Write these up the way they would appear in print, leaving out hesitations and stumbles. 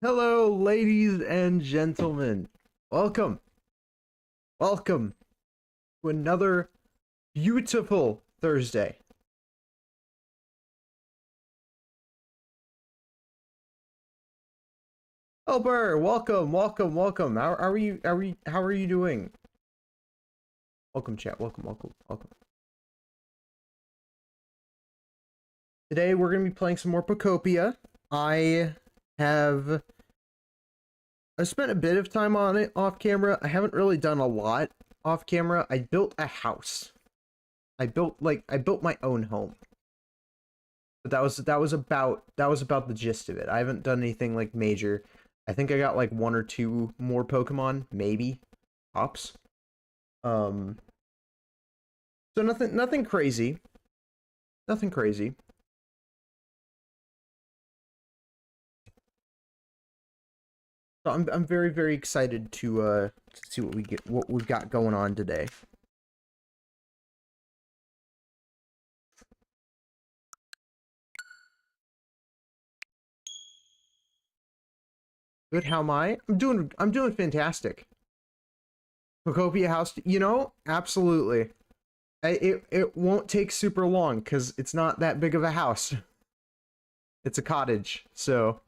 Hello, ladies and gentlemen. Welcome. Welcome to another beautiful Thursday. Elber, welcome. How are you doing? Welcome, chat. Welcome. Today we're gonna be playing some more Pokopia. I spent a bit of time on it off camera. I haven't really done a lot off camera. I built a house. I built my own home. But that was about the gist of it. I haven't done anything like major. I think I got like one or two more Pokemon, maybe. Tops. So nothing crazy. Nothing crazy. So I'm very excited to see what we've got going on today. Good, how am I? I'm doing fantastic. Pokopia house, absolutely. It won't take super long because it's not that big of a house. It's a cottage, so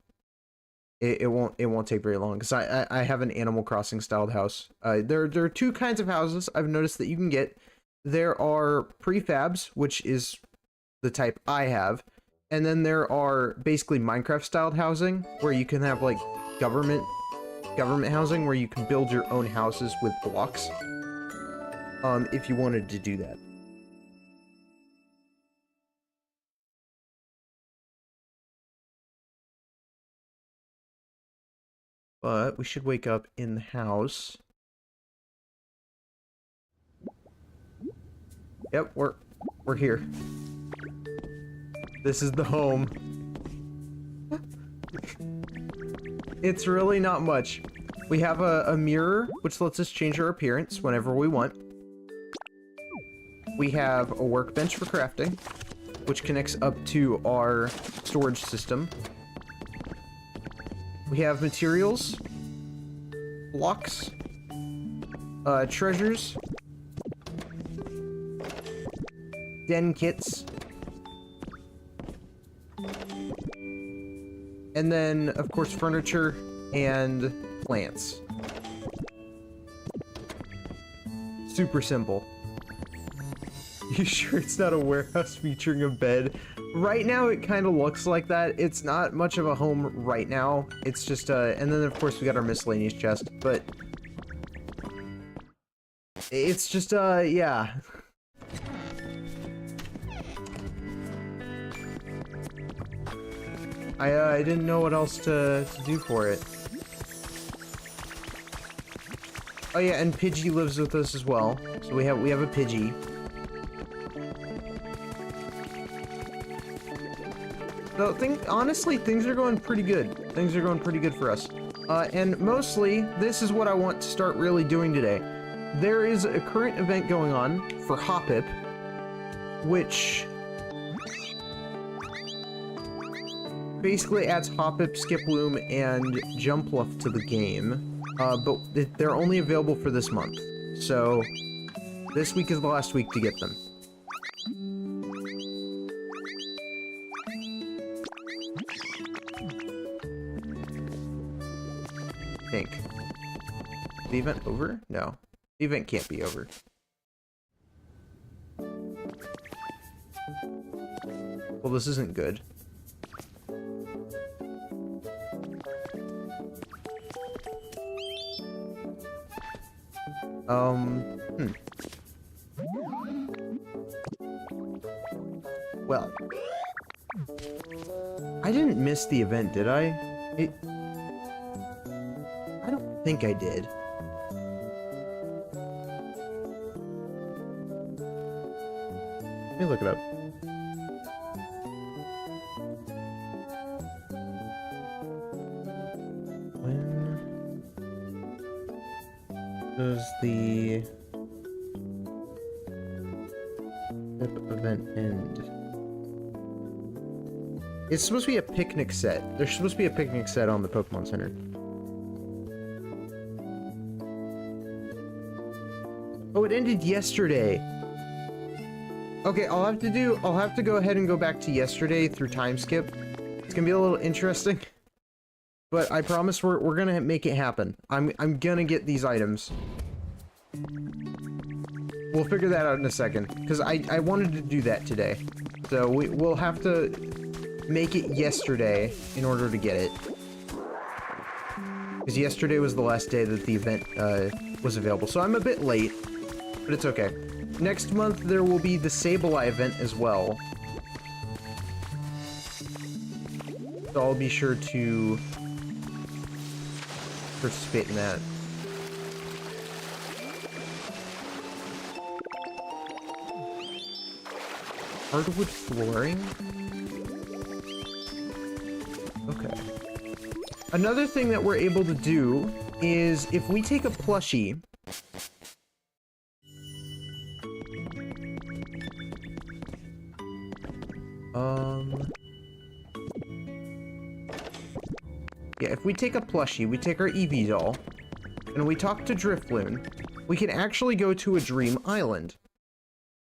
it won't take very long because I have an Animal Crossing styled house. There are two kinds of houses I've noticed that you can get. There are prefabs, which is the type I have, and then there are basically Minecraft styled housing where you can have like government housing where you can build your own houses with blocks. If you wanted to do that. But we should wake up in the house. Yep, we're here. This is the home. It's really not much. We have a mirror, which lets us change our appearance whenever we want. We have a workbench for crafting, which connects up to our storage system. We have materials, blocks, treasures, den kits, and then, of course, furniture and plants. Super simple. You sure it's not a warehouse featuring a bed? Right now, it kind of looks like that. It's not much of a home right now. It's just, and then, of course, we got our miscellaneous chest, but it's just, yeah. I didn't know what else to do for it. Oh yeah, and Pidgey lives with us as well. So we have a Pidgey. So honestly, things are going pretty good. Things are going pretty good for us. And mostly, this is what I want to start really doing today. There is a current event going on for Hopip, which basically adds Hopip, Skiploom, and Jumpluff to the game. But they're only available for this month. So, this week is the last week to get them. Think. Is the event over? No. The event can't be over. Well, this isn't good. Well. I didn't miss the event, did I? I don't think I did. Let me look it up. When does the event end? It's supposed to be a picnic set. There's supposed to be a picnic set on the Pokemon Center. Oh, it ended yesterday. Okay, I'll have to go ahead and go back to yesterday through time skip. It's gonna be a little interesting. But I promise we're gonna make it happen. I'm gonna get these items. We'll figure that out in a second. Because I wanted to do that today. So we'll have to make it yesterday in order to get it. Because yesterday was the last day that the event was available. So I'm a bit late. But it's okay. Next month, there will be the Sableye event as well. So I'll be sure to participate in that. Hardwood flooring? Okay. Another thing that we're able to do is if we take a plushie... Yeah, if we take a plushie, we take our Eevee doll, and we talk to Drifloon, we can actually go to a dream island.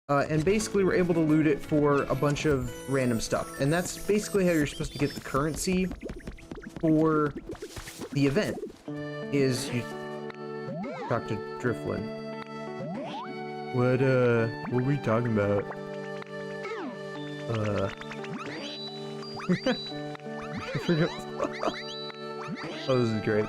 And basically we're able to loot it for a bunch of random stuff. And that's basically how you're supposed to get the currency for the event, is you talk to Drifloon. What were we talking about? I forgot. Oh, this is great.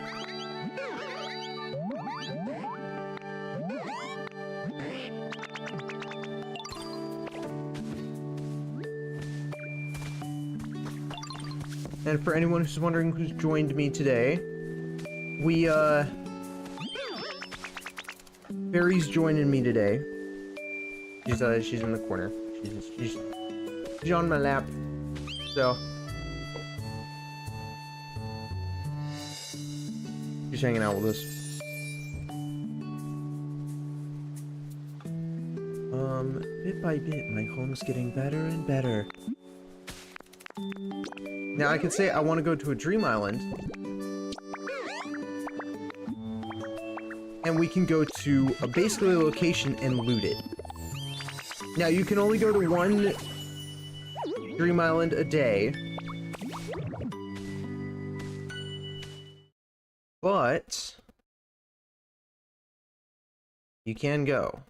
And for anyone who's wondering who's joined me today, Barry's joining me today. She's in the corner. She's on my lap. So she's hanging out with us. Bit by bit, my home's getting better and better. Now I can say I want to go to a dream island. And we can go to basically a location and loot it. Now you can only go to one dream island a day. But you can go.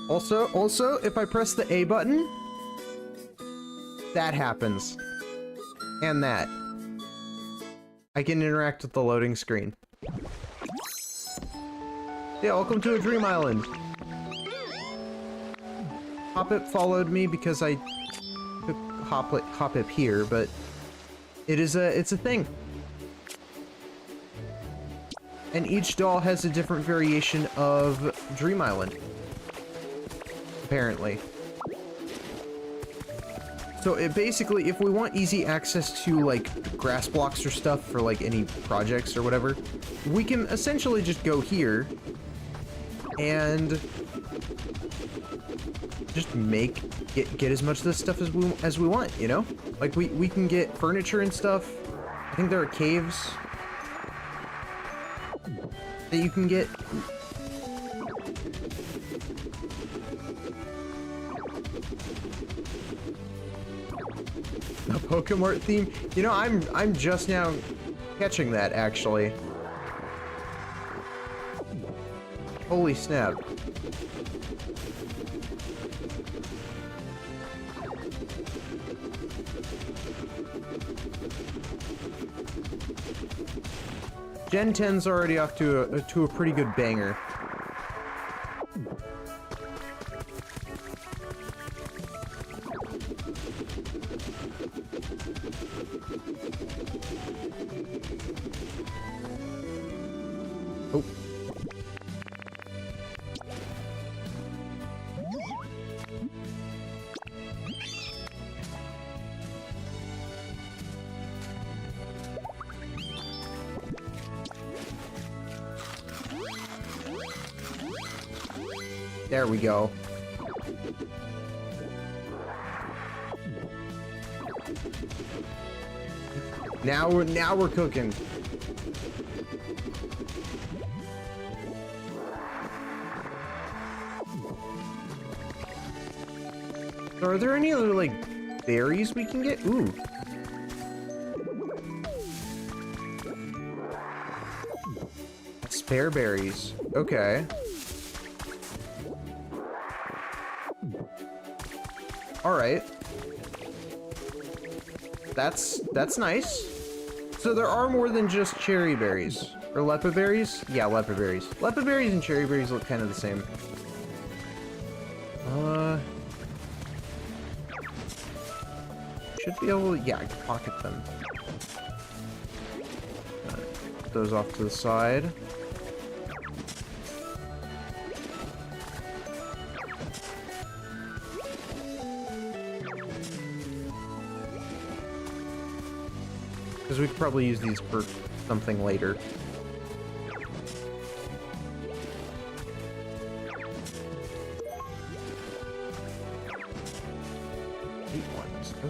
Also, if I press the A button, that happens. And that. I can interact with the loading screen. Yeah, welcome to a dream island. Hopip followed me because I took Hopip here, but it's a thing. And each doll has a different variation of Dream Island. Apparently. So it basically, if we want easy access to like grass blocks or stuff for like any projects or whatever, we can essentially just go here and just get as much of this stuff as we want, you know? Like we can get furniture and stuff. I think there are caves that you can get. The Pokemon theme? You know, I'm just now catching that, actually. Holy snap. Gen 10's already off to a pretty good banger. Oh. There we go. Now we're cooking. So are there any other like berries we can get? Ooh. Spare berries. Okay. All right. That's nice. So there are more than just cherry berries. Or lepa berries? Yeah, lepa berries. Lepa berries and cherry berries look kind of the same. Should be able to, yeah, I can pocket them. Put those off to the side. Because we could probably use these for something later.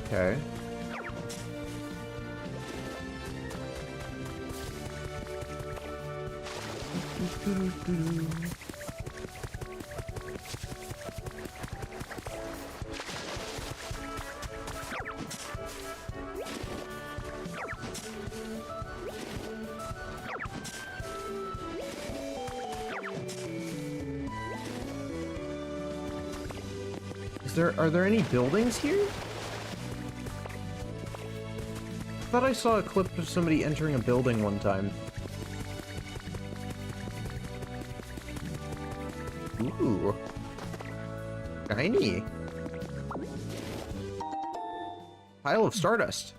Okay. Are there any buildings here? I thought I saw a clip of somebody entering a building one time. Ooh. Shiny. Pile of stardust.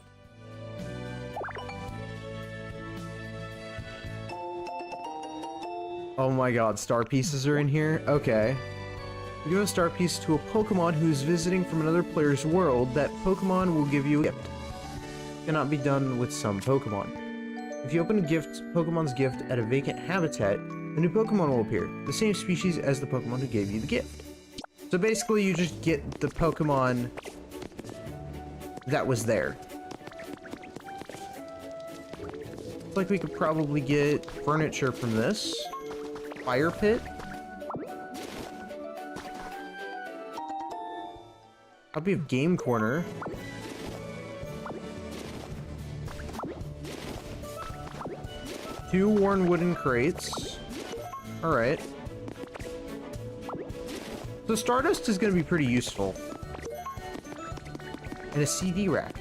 Oh my god, star pieces are in here? Okay. You give a star piece to a Pokemon who's visiting from another player's world. That Pokemon will give you a gift. Cannot be done with some Pokemon. If you open a Pokemon's gift at a vacant habitat, a new Pokemon will appear, the same species as the Pokemon who gave you the gift. So basically you just get the Pokemon that was there. Looks like we could probably get furniture from this. Fire pit. Copy of Game Corner. Two worn wooden crates. Alright. So Stardust is going to be pretty useful. And a CD rack.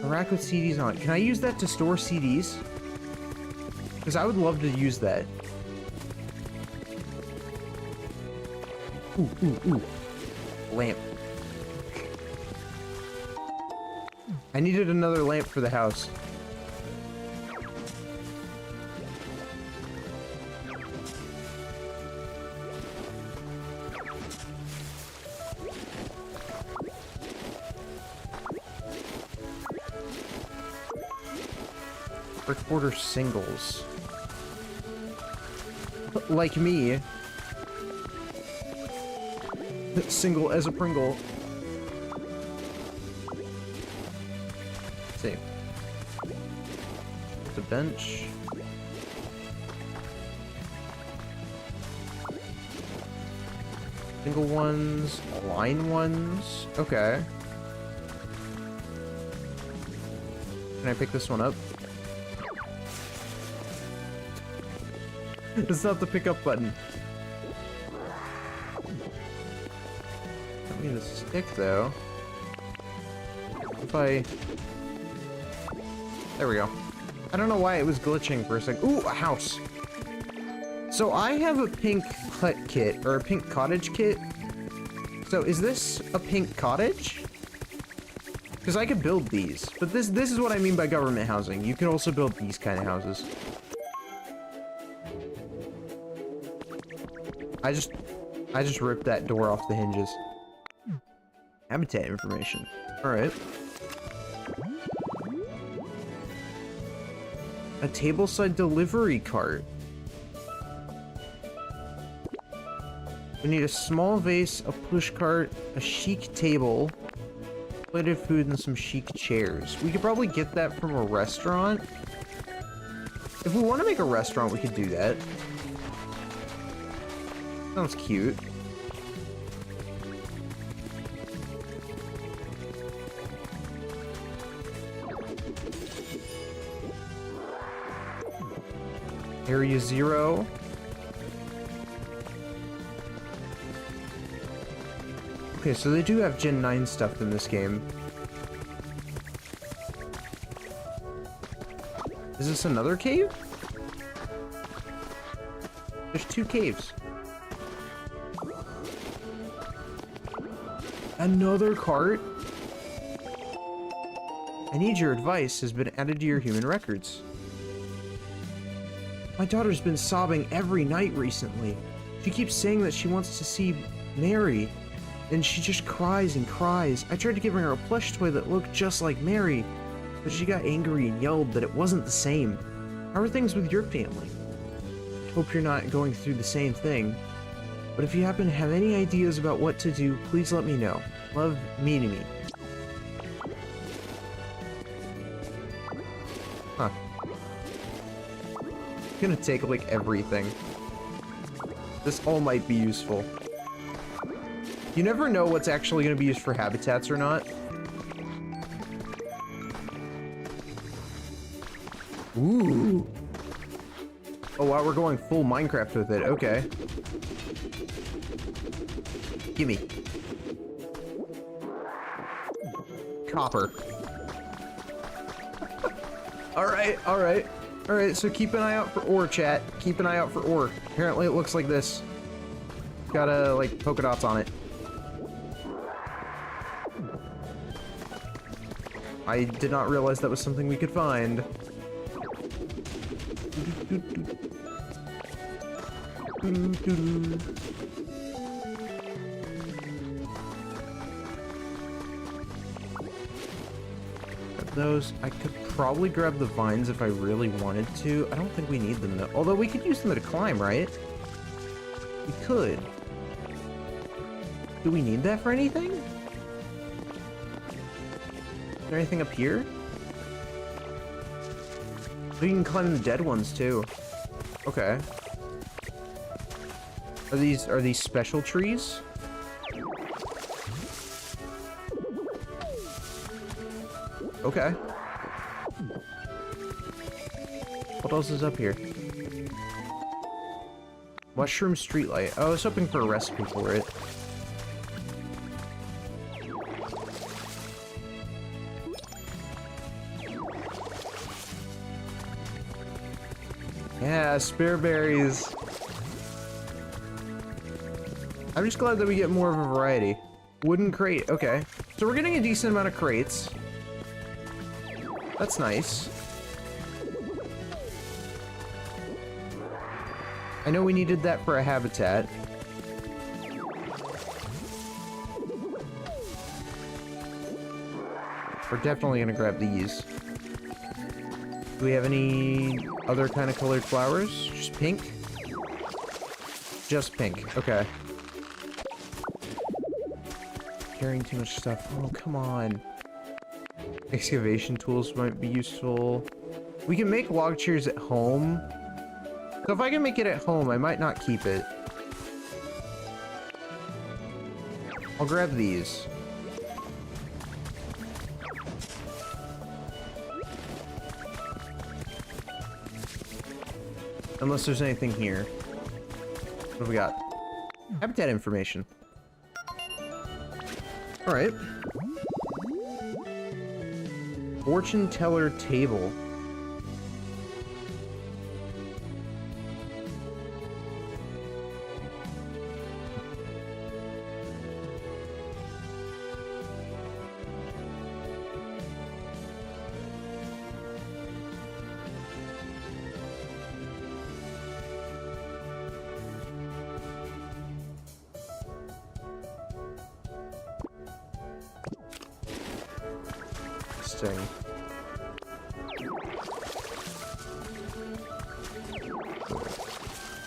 A rack with CDs on it. Can I use that to store CDs? Because I would love to use that. Ooh, ooh, ooh. Lamp. I needed another lamp for the house. Brick border singles. Like me. Single as a Pringle. Let's see. It's a bench. Single ones, line ones. Okay. Can I pick this one up? It's not the pick up button. The stick though. If I... There we go. I don't know why it was glitching for a second. Ooh, a house. So I have a pink kit, or a pink cottage kit. So is this a pink cottage? Because I could build these, but this is what I mean by government housing. You can also build these kind of houses. I just ripped that door off the hinges. Habitat information. Alright. A tableside delivery cart. We need a small vase, a push cart, a chic table, Plated food and some chic chairs. We could probably get that from a restaurant. If we want to make a restaurant, we could do that. Sounds cute. Area 0. Okay, so they do have Gen 9 stuff in this game. Is this another cave? There's 2 caves. Another cart? I need your advice has been added to your human records. My daughter's been sobbing every night recently. She keeps saying that she wants to see Mary, and she just cries and cries. I tried to give her a plush toy that looked just like Mary, but she got angry and yelled that it wasn't the same. How are things with your family? Hope you're not going through the same thing. But if you happen to have any ideas about what to do, please let me know. Love, Mini. Huh. Gonna take like everything. This all might be useful. You never know what's actually gonna be used for habitats or not. Ooh. Oh wow, we're going full Minecraft with it. Okay. Gimme. Copper. Alright, alright. Alright, so keep an eye out for ore, chat. Keep an eye out for ore. Apparently it looks like this. Got like, polka dots on it. I did not realize that was something we could find. Those, I could probably grab the vines if I really wanted to. I don't think we need them though. Although we could use them to climb, right? We could. Do we need that for anything? Is there anything up here? We can climb the dead ones too. Okay. Are these special trees? Okay. What else is up here? Mushroom streetlight. Oh, I was hoping for a recipe for it. Yeah, spare berries. I'm just glad that we get more of a variety. Wooden crate, okay. So we're getting a decent amount of crates. That's nice. I know we needed that for a habitat. We're definitely gonna grab these. Do we have any other kind of colored flowers? Just pink? Just pink, okay. Carrying too much stuff. Oh, come on. Excavation tools might be useful. We can make log chairs at home. So if I can make it at home, I might not keep it. I'll grab these. Unless there's anything here. What have we got? Habitat information. Alright. Fortune teller table. Interesting.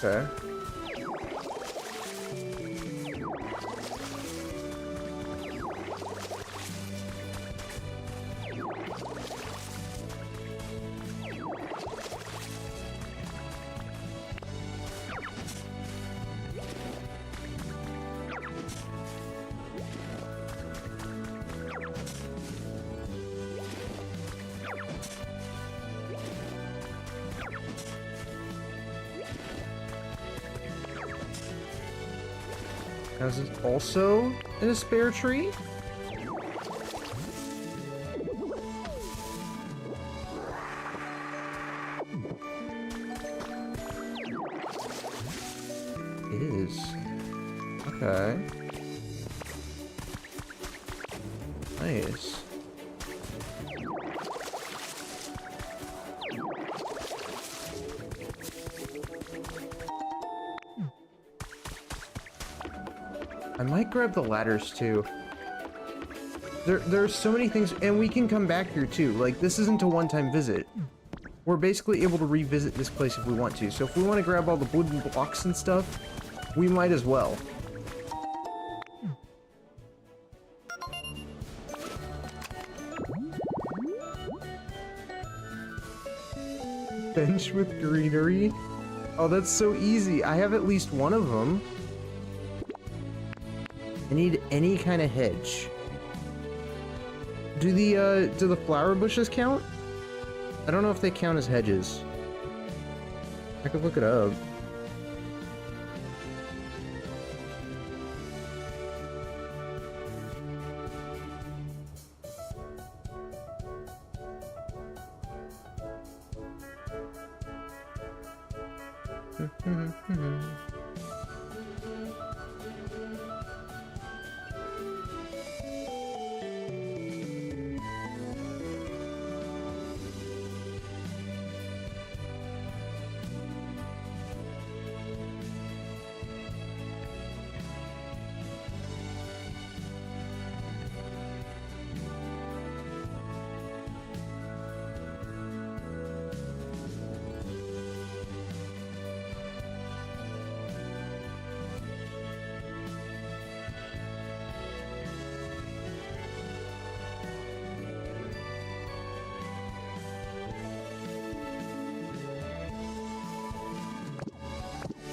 Okay. As it's also in a spare tree. It is. Okay. Nice. I might grab the ladders too. There's so many things, and we can come back here too. Like, this isn't a one-time visit. We're basically able to revisit this place if we want to. So if we want to grab all the wooden blocks and stuff, we might as well. Bench with greenery? Oh, that's so easy. I have at least one of them. I need any kind of hedge. Do the flower bushes count? I don't know if they count as hedges. I could look it up.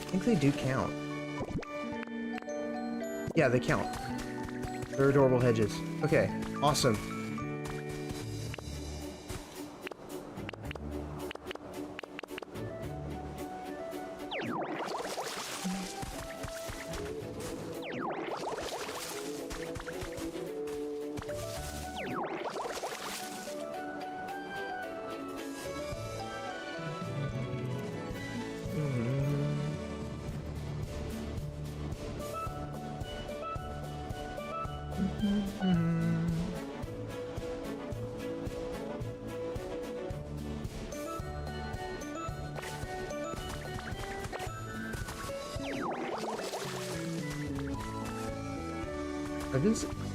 I think they do count. Yeah, they count. They're adorable hedges. Okay, awesome.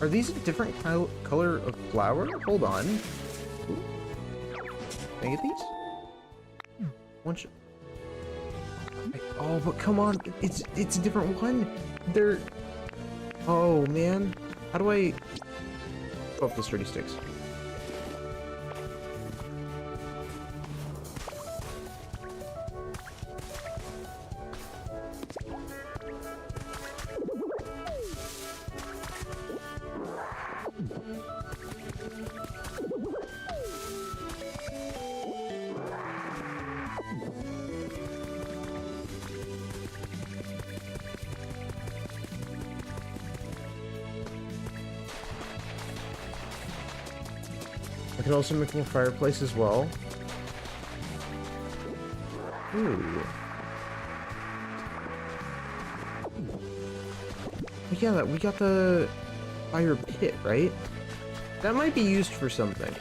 Are these a different color of flower? Hold on. Ooh. Can I get these? One shot. Oh, but come on, it's a different one. They're. Oh man, how do I? Oh, the sturdy sticks. I could also make a fireplace as well. Ooh. Yeah, we got the fire pit, right? That might be used for something.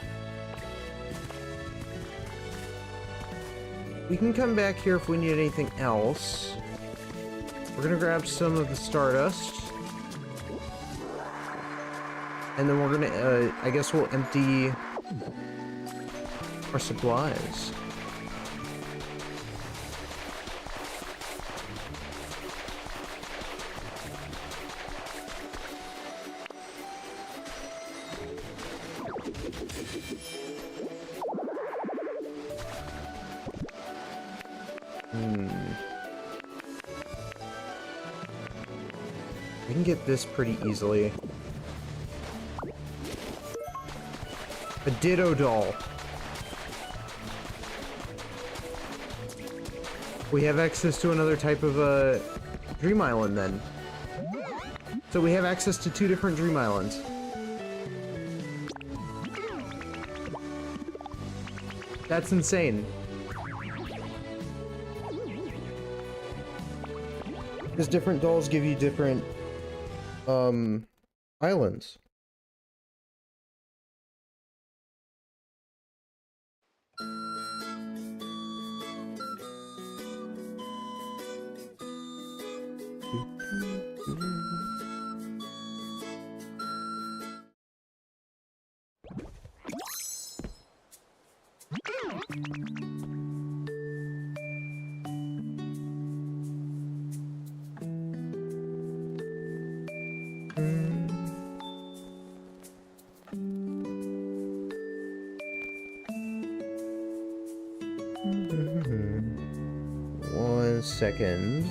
We can come back here if we need anything else. We're gonna grab some of the stardust. And then we're gonna, I guess we'll empty our supplies. I can get this pretty easily. A ditto doll. We have access to another type of Dream Island then. So we have access to 2 different Dream Islands. That's insane. Because different dolls give you different, islands. One second.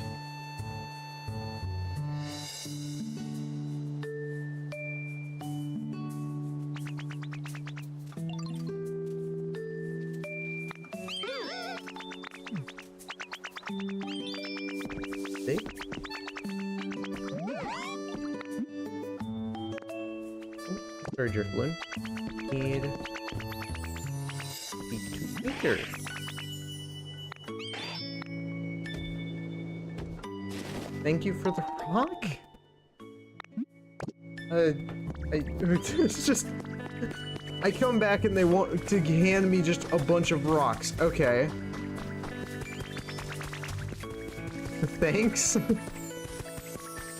See? Storage your balloon. Need be 2 bigger. Thank you for the rock? It's just... I come back and they want to hand me just a bunch of rocks. Okay. Thanks.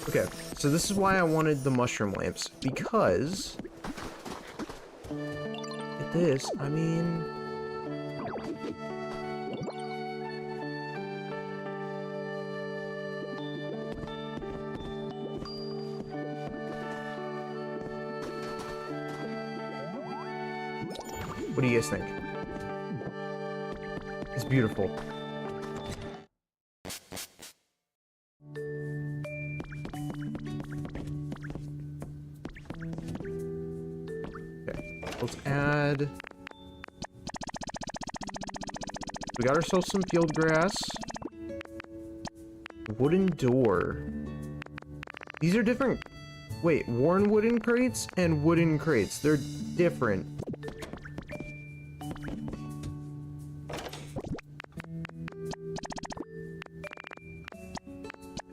Okay, so this is why I wanted the mushroom lamps. Because... with this, I mean... what do you guys think? It's beautiful. Okay, let's add... we got ourselves some field grass. Wooden door. These are different... wait, worn wooden crates and wooden crates. They're different.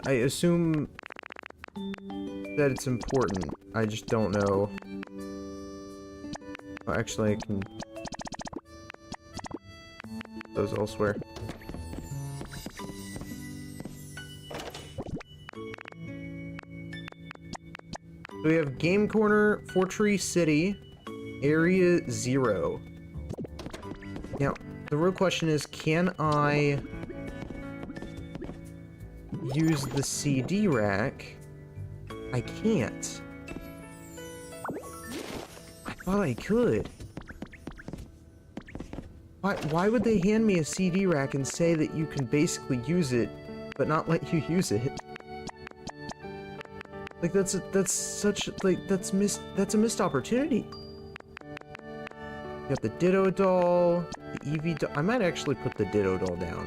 I assume that it's important. I just don't know. Oh, actually, I can... those elsewhere. So we have Game Corner, Fortree City, Area 0. Now, the real question is, can I... use the CD rack? I can't. I thought I could. Why would they hand me a CD rack and say that you can basically use it, but not let you use it? Like, that's such, like, that's a missed opportunity. You got the Ditto doll, the Eevee doll. I might actually put the Ditto doll down.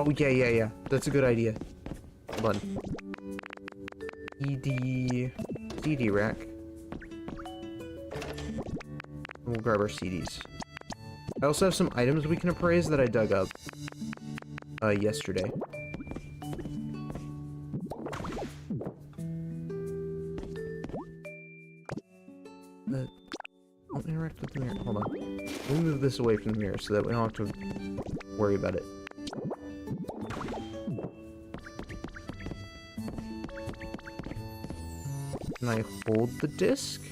Oh, yeah. That's a good idea. Hold on. CD rack. We'll grab our CDs. I also have some items we can appraise that I dug up yesterday. Don't interact with the mirror. Hold on. Let me move this away from the mirror so that we don't have to worry about it. Can I hold the disc?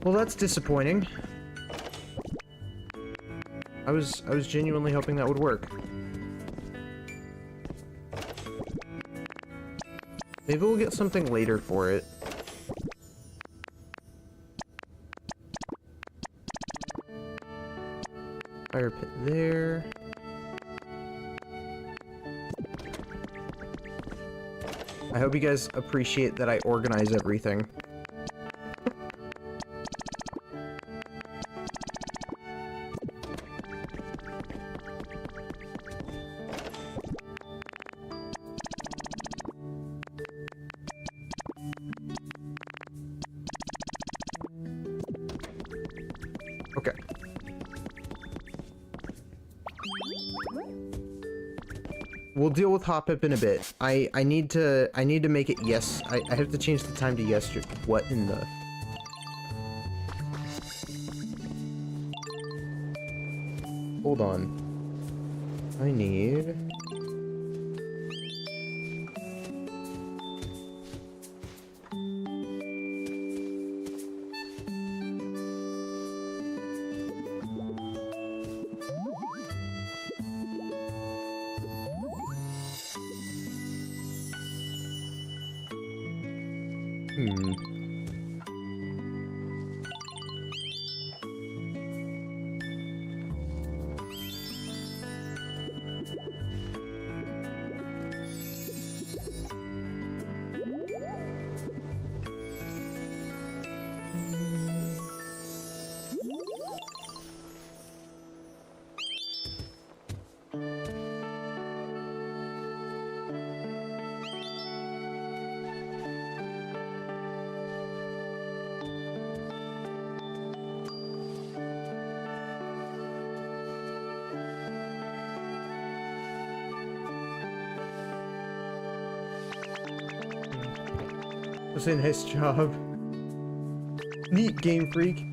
Well, that's disappointing. I was genuinely hoping that would work. Maybe we'll get something later for it. Fire pit there. I hope you guys appreciate that I organize everything. Okay. We'll deal with Hopip in a bit. I need to make it yes. I have to change the time to yesterday. What in the... Hold on. I need... That's a nice job. Neat, Game Freak.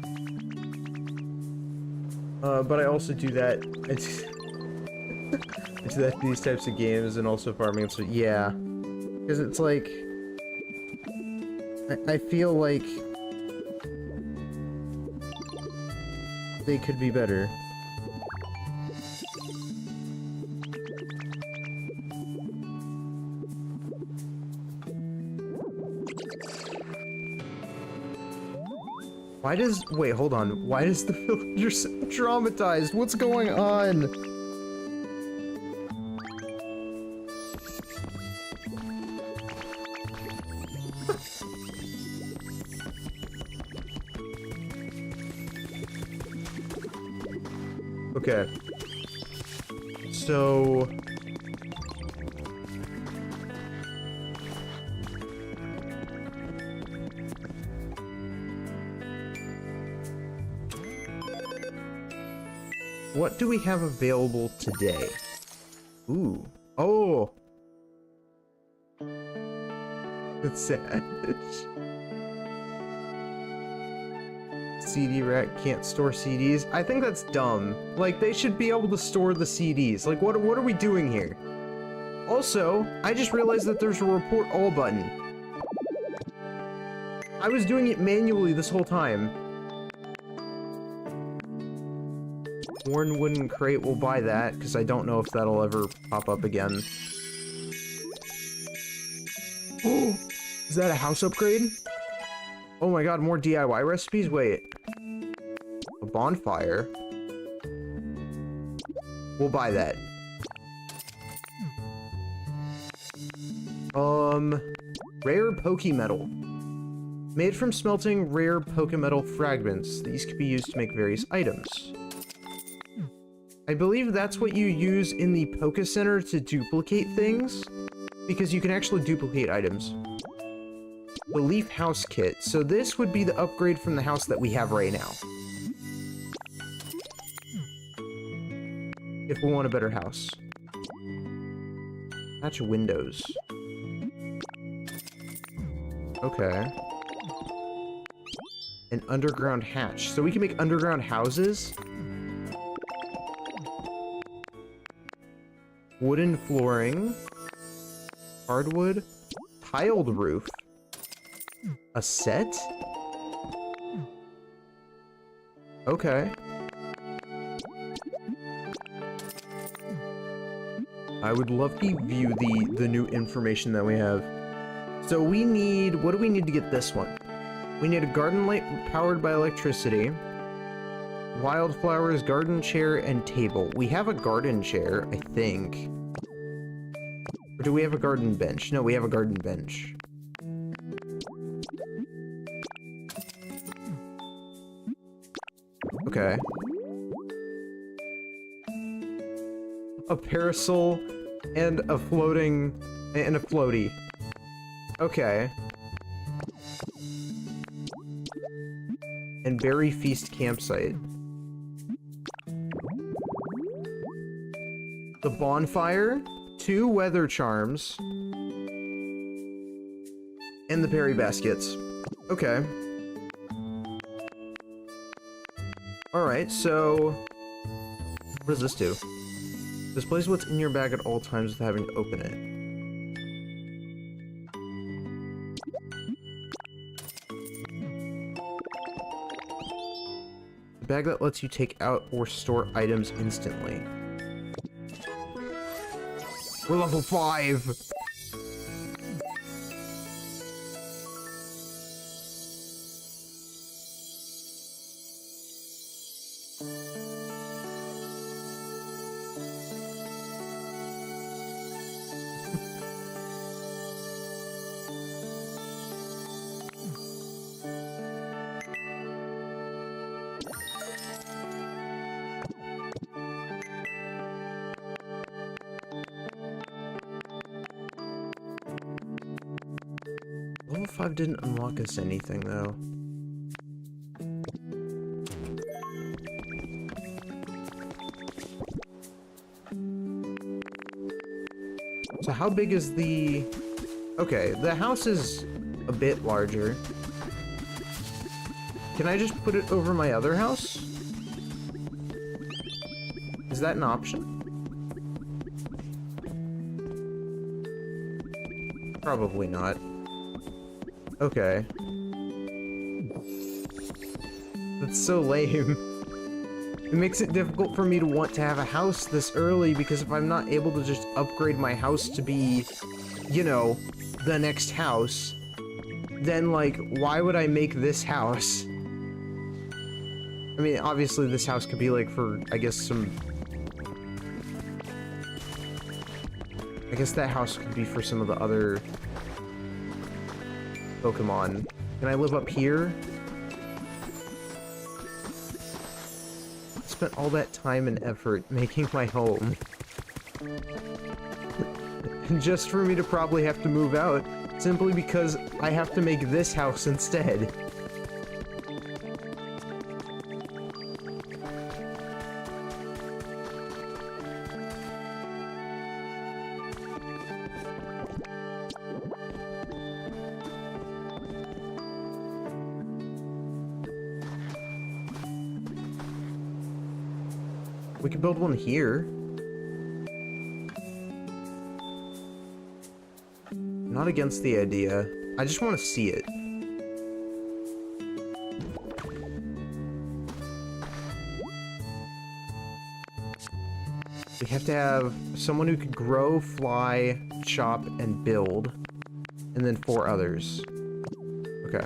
But I also do that. It's I do that in these types of games and also farming. So yeah, because it's like I feel like they could be better. Why does... Wait, hold on. Why does the villager sound traumatized? What's going on? Okay. So... what do we have available today? Ooh. Oh! That's sad. CD rack can't store CDs. I think that's dumb. Like, they should be able to store the CDs. Like, what are we doing here? Also, I just realized that there's a report all button. I was doing it manually this whole time. Worn wooden crate, we'll buy that, because I don't know if that'll ever pop up again. Oh! Is that a house upgrade? Oh my god, more DIY recipes? Wait. A bonfire? We'll buy that. Rare Pokemetal. Made from smelting rare Pokemetal fragments. These could be used to make various items. I believe that's what you use in the Poke Center to duplicate things, because you can actually duplicate items. The Leaf House Kit. So this would be the upgrade from the house that we have right now. If we want a better house. Hatch windows. Okay. An underground hatch. So we can make underground houses? Wooden flooring, hardwood, tiled roof, a set? Okay. I would love to view the new information that we have. So we need, what do we need to get this one? We need a garden light powered by electricity. Wildflowers, garden chair, and table. We have a garden chair, I think. Or do we have a garden bench? No, we have a garden bench. Okay. A parasol and a floating... and a floaty. Okay. And berry feast campsite. The bonfire, 2 weather charms, and the berry baskets. Okay. Alright, so... what does this do? Displays what's in your bag at all times without having to open it. A bag that lets you take out or store items instantly. We're level 5! Level 5 didn't unlock us anything, though. So how big is the... okay, the house is a bit larger. Can I just put it over my other house? Is that an option? Probably not. Okay. That's so lame. It makes it difficult for me to want to have a house this early, because if I'm not able to just upgrade my house to be, you know, the next house, then, like, why would I make this house? I mean, obviously this house could be, like, for, I guess, some... I guess that house could be for some of the other... Pokemon. Can I live up here? I spent all that time and effort making my home. Just for me to probably have to move out, simply because I have to make this house instead. We could build one here. Not against the idea. I just want to see it. We have to have someone who could grow, fly, chop, and build. And then 4 others. Okay.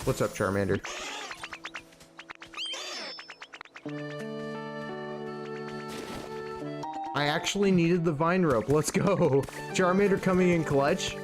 What's up, Charmander? I actually needed the vine rope. Let's go. Charmander coming in clutch.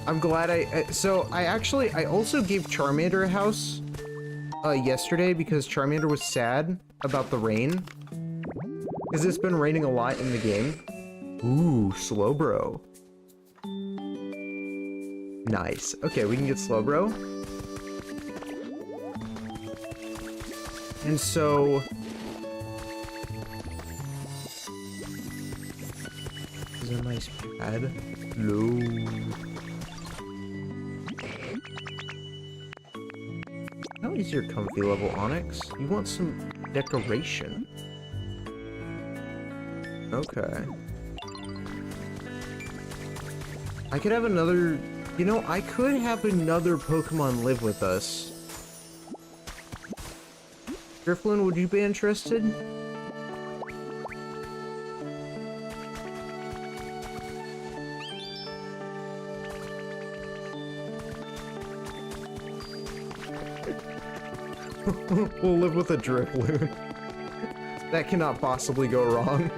I'm glad so I also gave Charmander a house yesterday because Charmander was sad about the rain. Because it's been raining a lot in the game. Ooh, Slowbro. Nice. Okay, we can get Slowbro. And so... This is a nice pad. Hello. How is your comfy level, Onyx? You want some decoration. Okay. I could have another... You know, I could have another Pokemon live with us. Drifloon, would you be interested? We'll live with a Drifloon. That cannot possibly go wrong.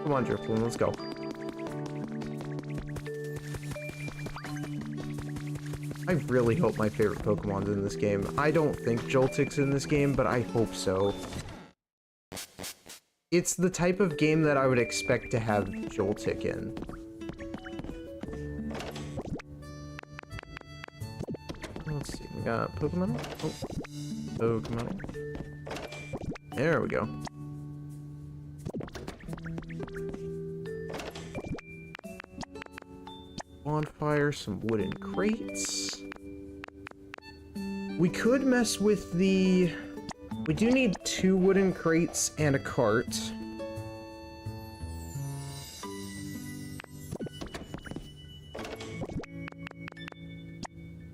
Come on, Drifloon, let's go. I really hope my favorite Pokemon's in this game. I don't think Joltik's in this game, but I hope so. It's the type of game that I would expect to have Joltik in. Let's see, we got Pokemon? Oh, Pokemon. There we go. Bonfire, some wooden crates. We could mess with the... We do need 2 wooden crates and a cart.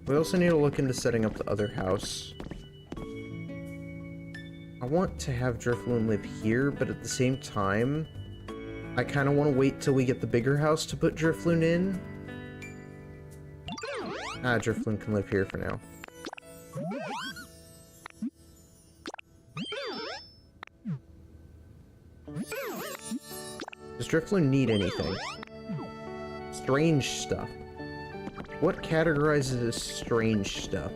We also need to look into setting up the other house. I want to have Drifloon live here, but at the same time, I kind of want to wait till we get the bigger house to put Drifloon in. Ah, Drifloon can live here for now. Does Drifloon need anything? Strange stuff. What categorizes as strange stuff?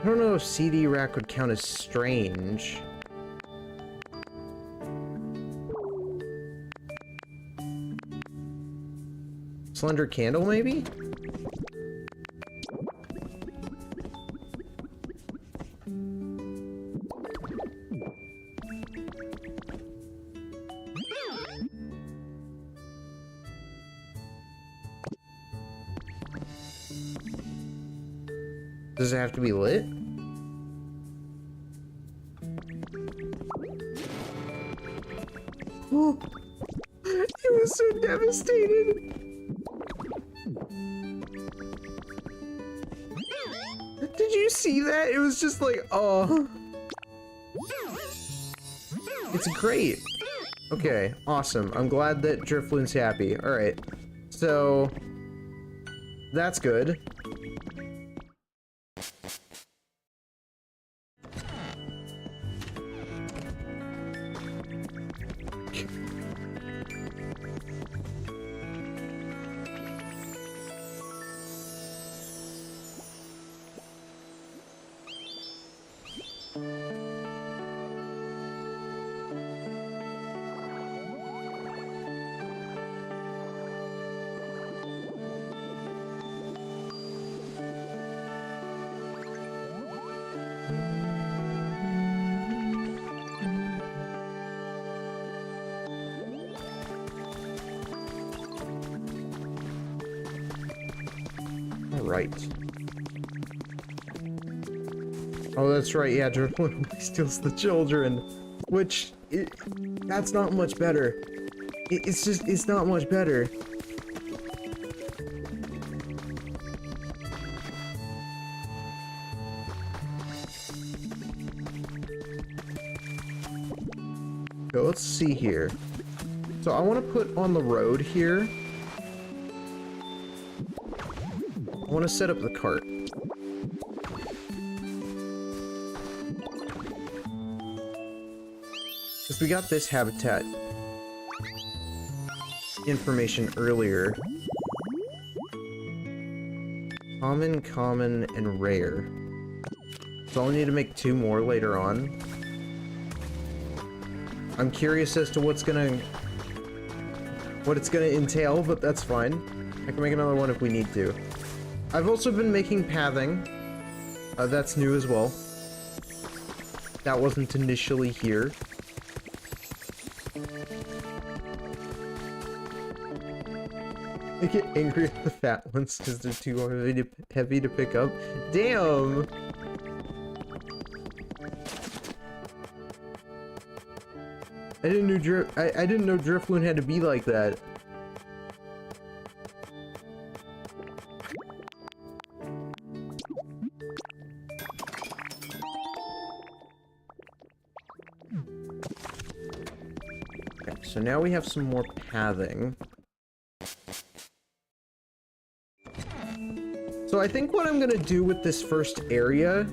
I don't know if CD rack would count as strange. Slender candle, maybe? Does it have to be lit? Oh, he was so devastated. Did you see that? It was just like, oh. It's great. Okay, awesome. I'm glad that Drifloon's happy. Alright. So, that's good. Right. Oh, that's right. Yeah, Drifloon only steals the children, which that's not much better. It's not much better. So let's see here. So I want to put on the road here. I want to set up the cart. Because we got this habitat information earlier. Common, common, and rare. So I'll need to make 2 more later on. I'm curious as to what it's gonna entail, but that's fine. I can make another one if we need to. I've also been making pathing. That's new as well. That wasn't initially here. I get angry at the fat ones because they're too heavy to pick up. Damn! I didn't know Drifloon had to be like that. Okay, so now we have some more pathing. So I think what I'm gonna do with this first area,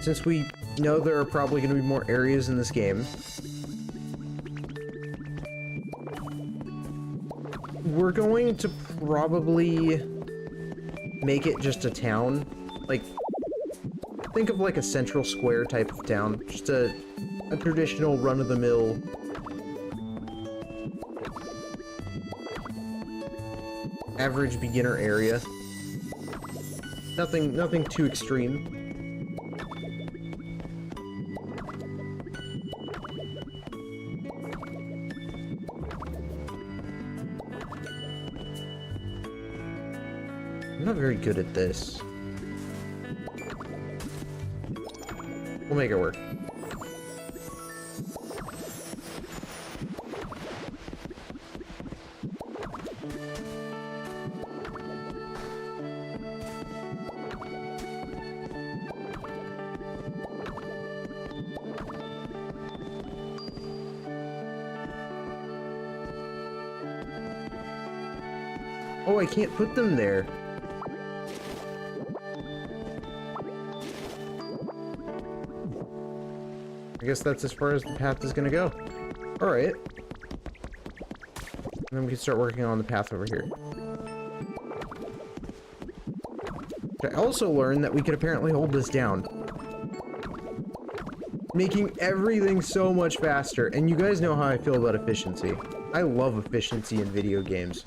since we know there are probably gonna be more areas in this game, we're going to probably make it just a town. Like, think of like a central square type of town. Just a traditional run-of-the-mill average beginner area. Nothing too extreme. I'm not very good at this. We'll make it work. Oh, I can't put them there. I guess that's as far as the path is gonna go. Alright. And then we can start working on the path over here. I also learned that we could apparently hold this down, making everything so much faster. And you guys know how I feel about efficiency. I love efficiency in video games.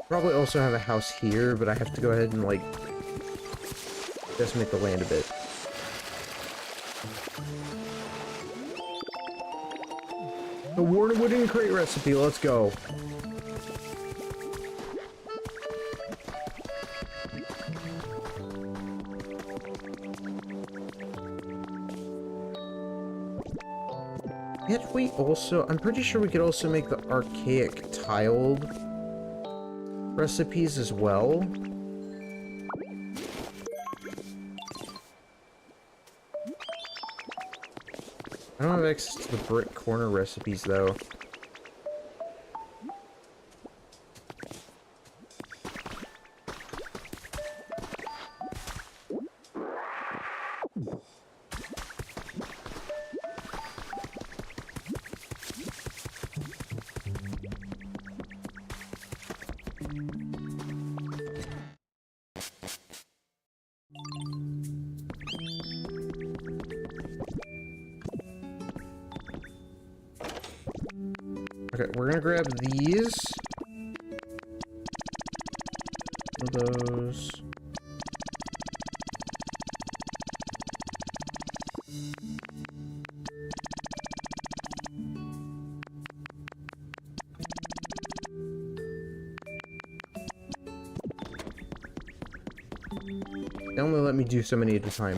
Probably also have a house here, but I have to go ahead and, like, decimate the land a bit. The Warner Wooden Crate recipe, let's go. Can't we also... I'm pretty sure we could also make the archaic tiled recipes as well. I don't have access to the brick corner recipes though. Okay, we're gonna grab these. Those. They only let me do so many at a time.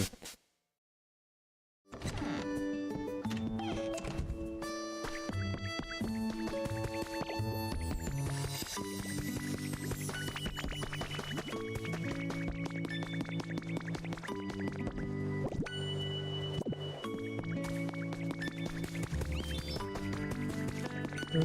We're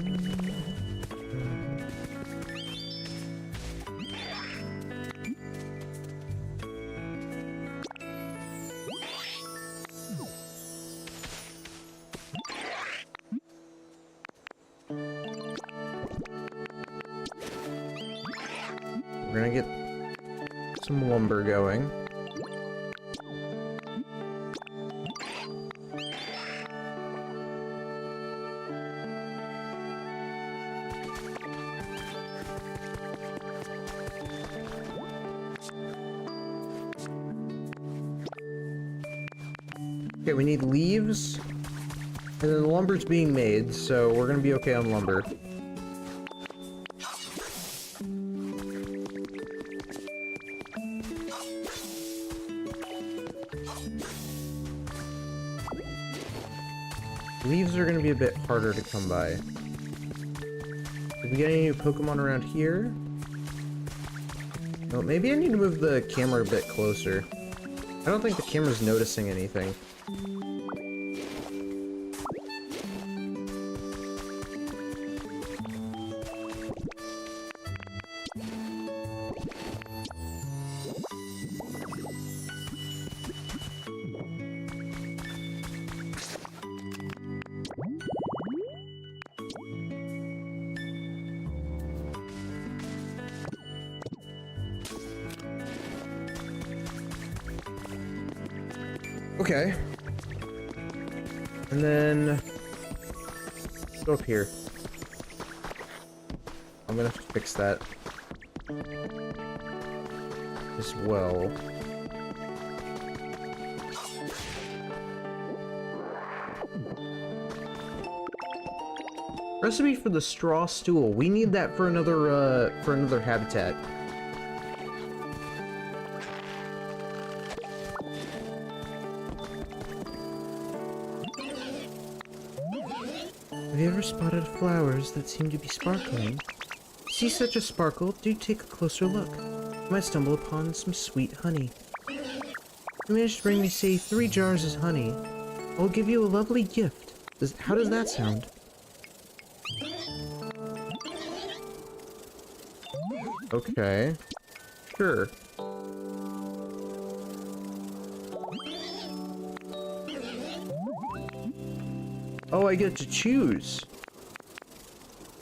gonna get some lumber going. Okay, we need leaves, and then the lumber's being made, so we're gonna be okay on lumber. Leaves are gonna be a bit harder to come by. Did we get any new Pokemon around here? Oh, maybe I need to move the camera a bit closer. I don't think the camera's noticing anything. Okay. And then let's go up here. I'm gonna have to fix that as well. Recipe for the straw stool. We need that for another habitat. Have you ever spotted flowers that seem to be sparkling? See such a sparkle? Do take a closer look. You might stumble upon some sweet honey. You managed to bring me, say, 3 jars of honey. I'll give you a lovely gift. How does that sound? Okay. Sure. Oh, I get to choose.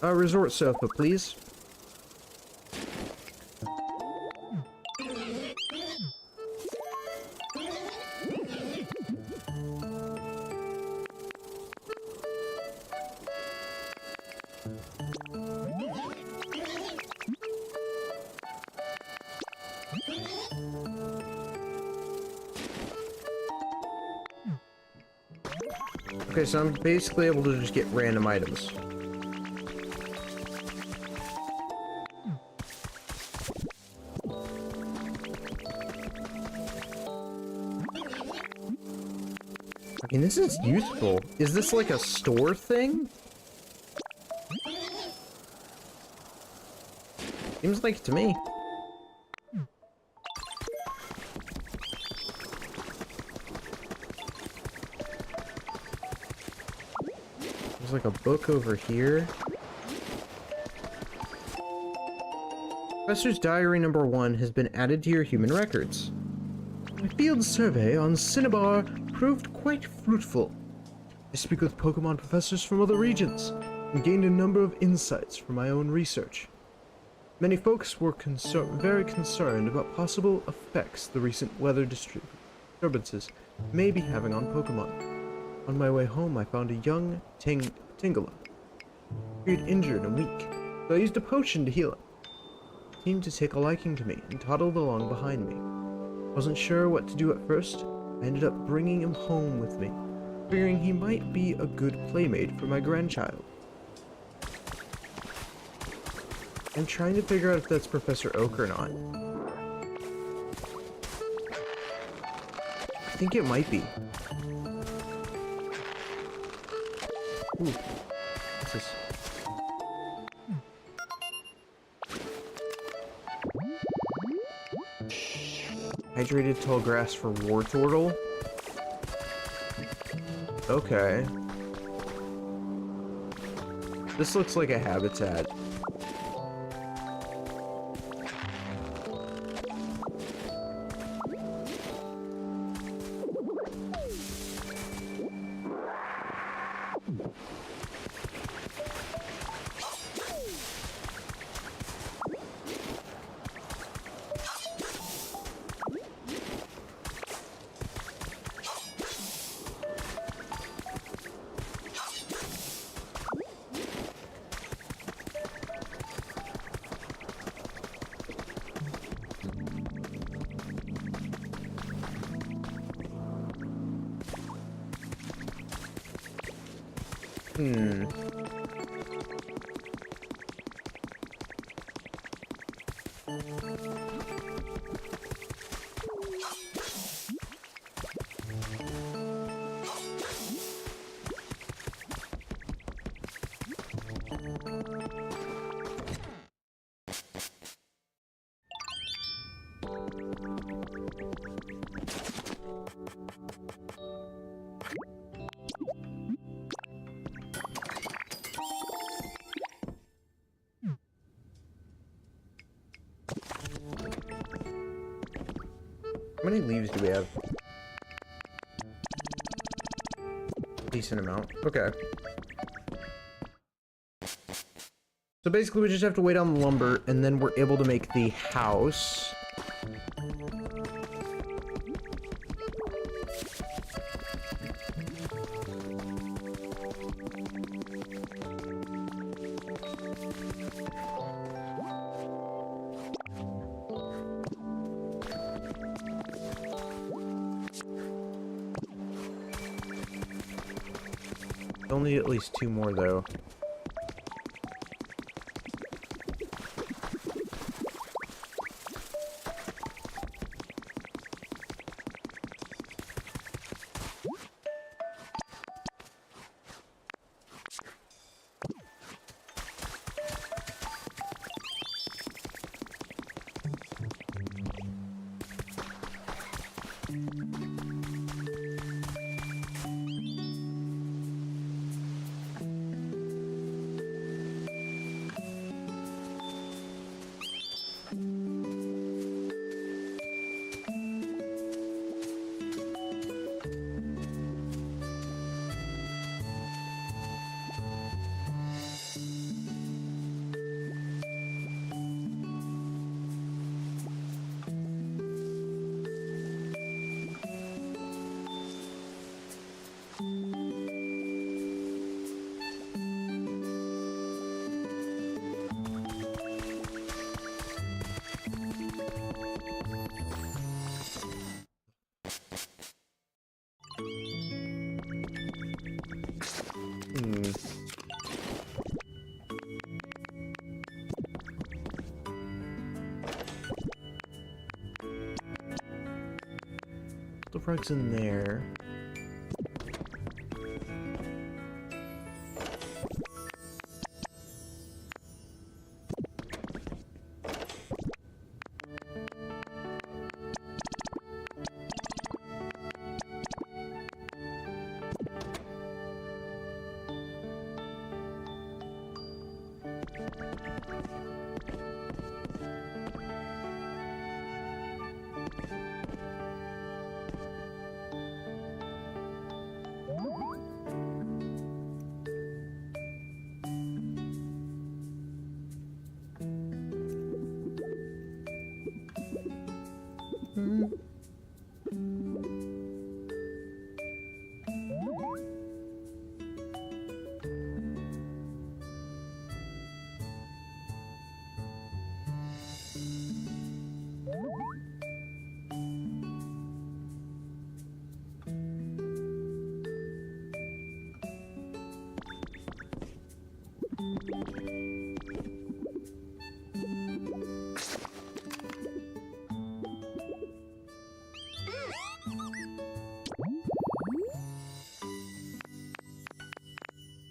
A resort sofa, please. Okay, so I'm basically able to just get random items. I mean, this is useful. Is this like a store thing? Seems like it to me. There's like a book over here. Professor's Diary number 1 has been added to your human records. My field survey on Cinnabar proved quite fruitful. I speak with Pokemon professors from other regions and gained a number of insights from my own research. Many folks were very concerned about possible effects the recent weather disturbances may be having on Pokemon. On my way home, I found a young Tingala. He appeared injured and weak, so I used a potion to heal him. He seemed to take a liking to me and toddled along behind me. Wasn't sure what to do at first. I ended up bringing him home with me, figuring he might be a good playmate for my grandchild. I'm trying to figure out if that's Professor Oak or not. I think it might be. Ooh. What's this? Hydrated tall grass for Wartortle? Okay. This looks like a habitat. How many leaves do we have? Decent amount. Okay. So basically we just have to wait on the lumber and then we're able to make the house. We'll need at least 2 more though. The rug's in there.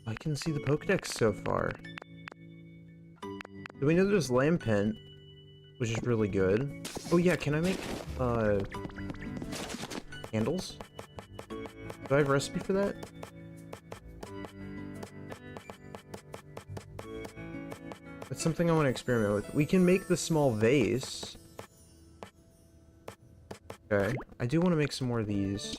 I can see the Pokedex so far. Do we know there's Lampent, which is really good. Oh yeah, can I make, candles? Do I have a recipe for that? something I want to experiment with. We can make the small vase. Okay. I do want to make some more of these.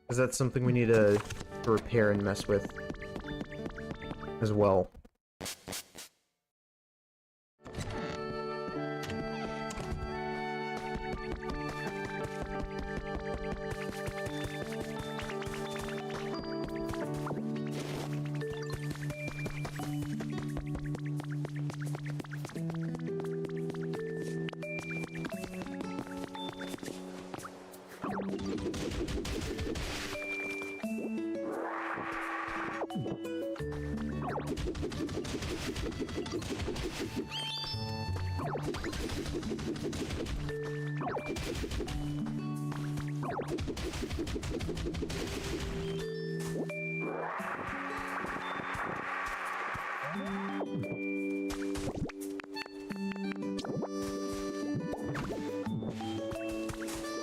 Because that's something we need to repair and mess with as well.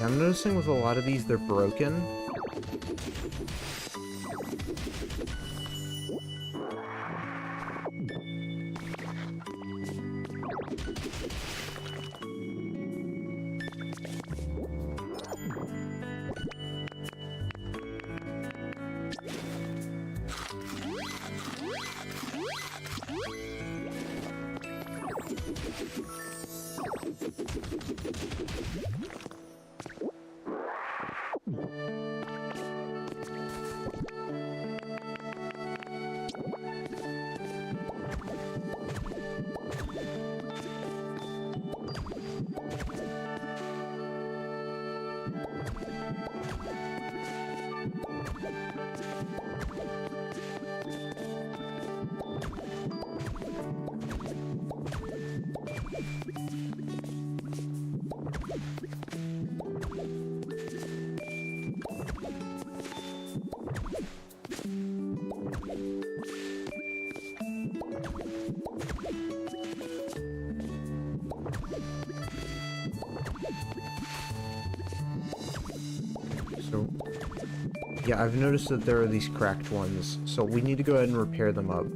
I'm noticing with a lot of these, they're broken. So, yeah, I've noticed that there are these cracked ones, so we need to go ahead and repair them up.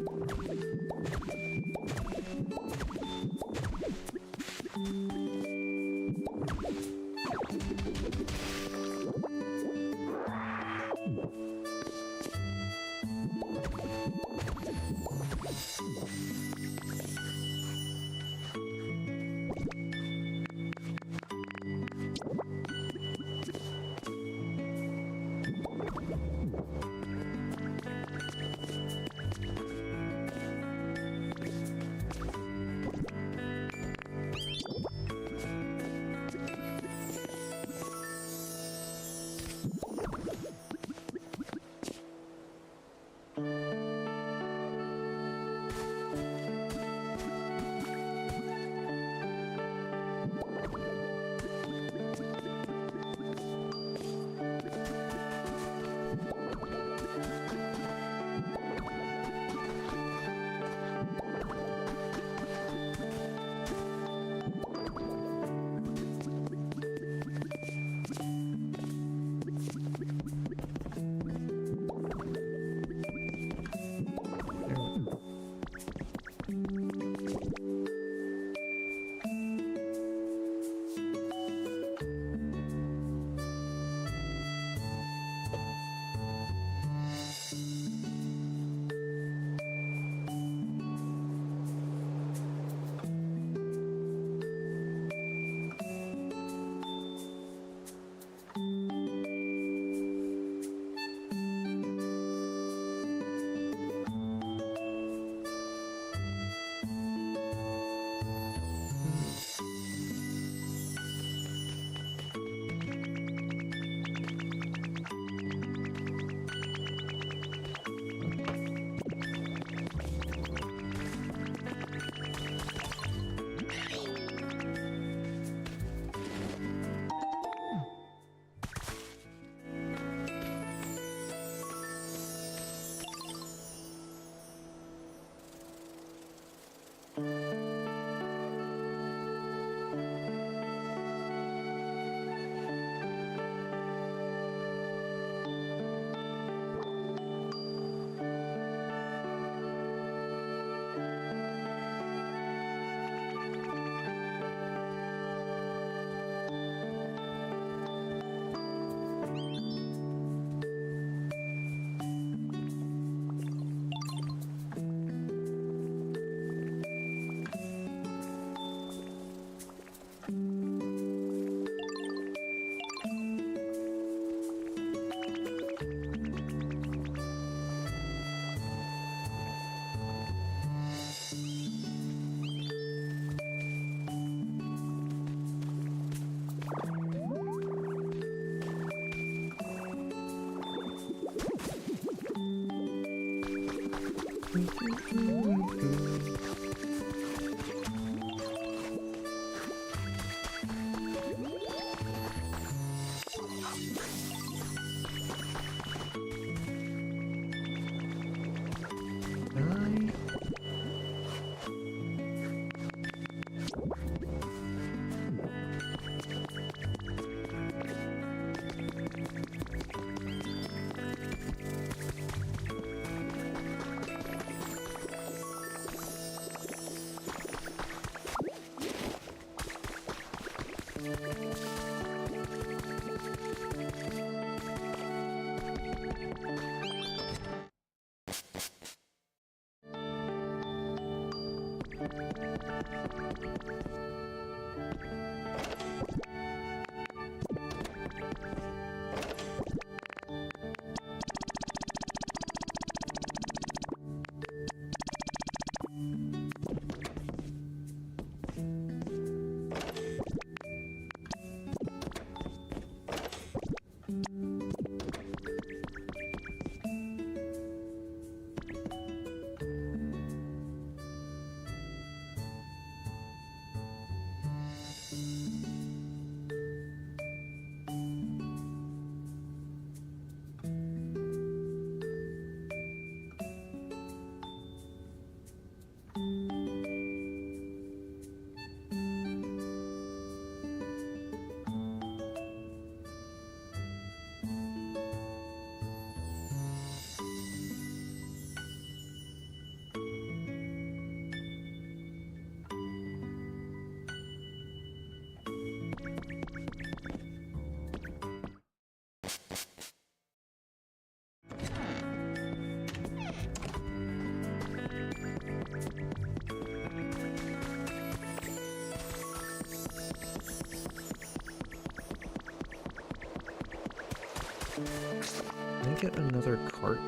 Can I get another cart?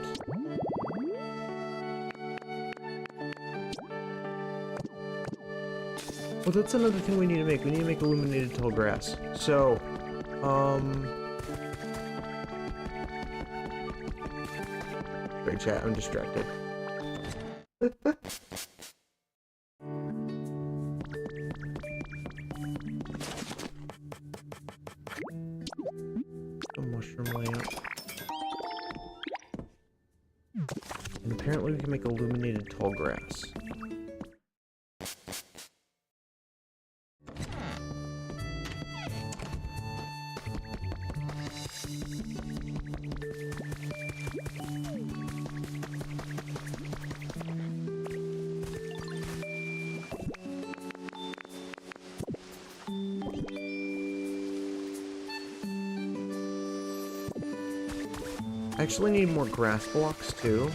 Well, that's another thing we need to make. We need to make illuminated tall grass. So, sorry, chat, I'm distracted. A mushroom lamp. And apparently we can make illuminated tall grass. I actually need more grass blocks too.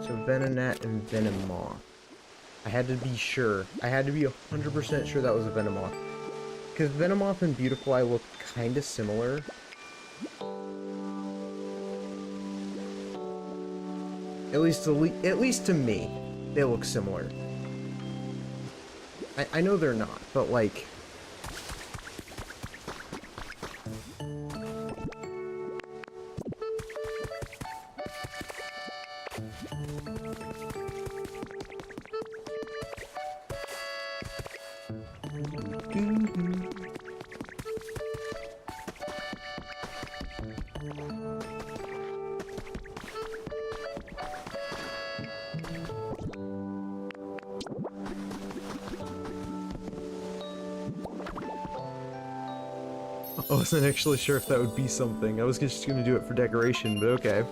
So Venonat and Venomoth. I had to be sure. I had to be 100% sure that was a Venomoth. Because Venomoth and Beautiful Eye look kind of similar. At least to me, they look similar. I know they're not, but like... I wasn't actually sure if that would be something. I was just gonna do it for decoration, but okay.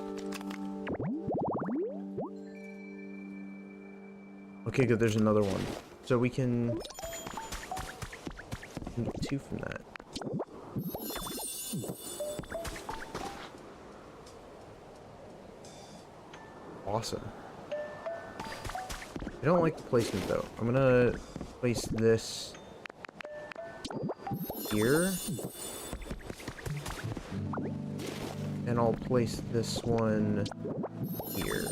Okay, good, there's another one. So we can get 2 from that. Awesome. I don't like the placement though. I'm gonna place this here. And I'll place this one here.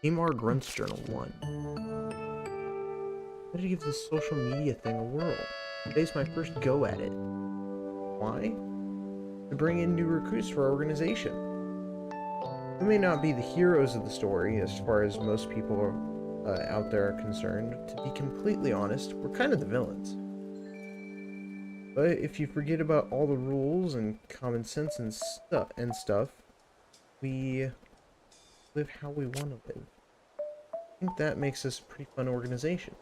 Team R Grunts Journal 1. I had to give this social media thing a whirl. Today's my first go at it. Why? To bring in new recruits for our organization. We may not be the heroes of the story as far as most people out there are concerned. To be completely honest, we're kind of the villains. But if you forget about all the rules and common sense and stuff, we live how we want to live. I think that makes us a pretty fun organization.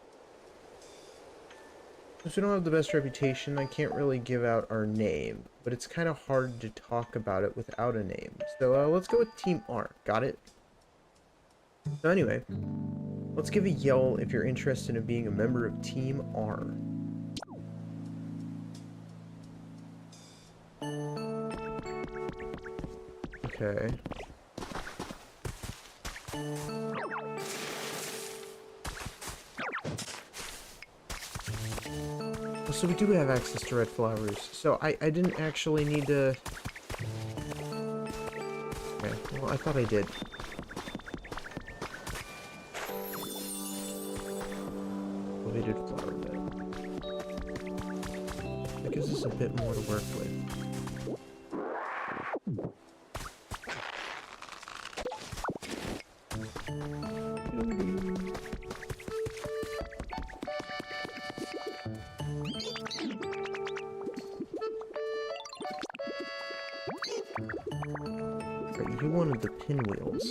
Since we don't have the best reputation, I can't really give out our name, but it's kind of hard to talk about it without a name. So let's go with Team R. Got it? So anyway, let's give a yell if you're interested in being a member of Team R. Okay. So we do have access to red flowers. So I didn't actually need to... Okay, well I thought I did. Elevated flower bed. That gives us a bit more to work with. Right, you wanted the pinwheels.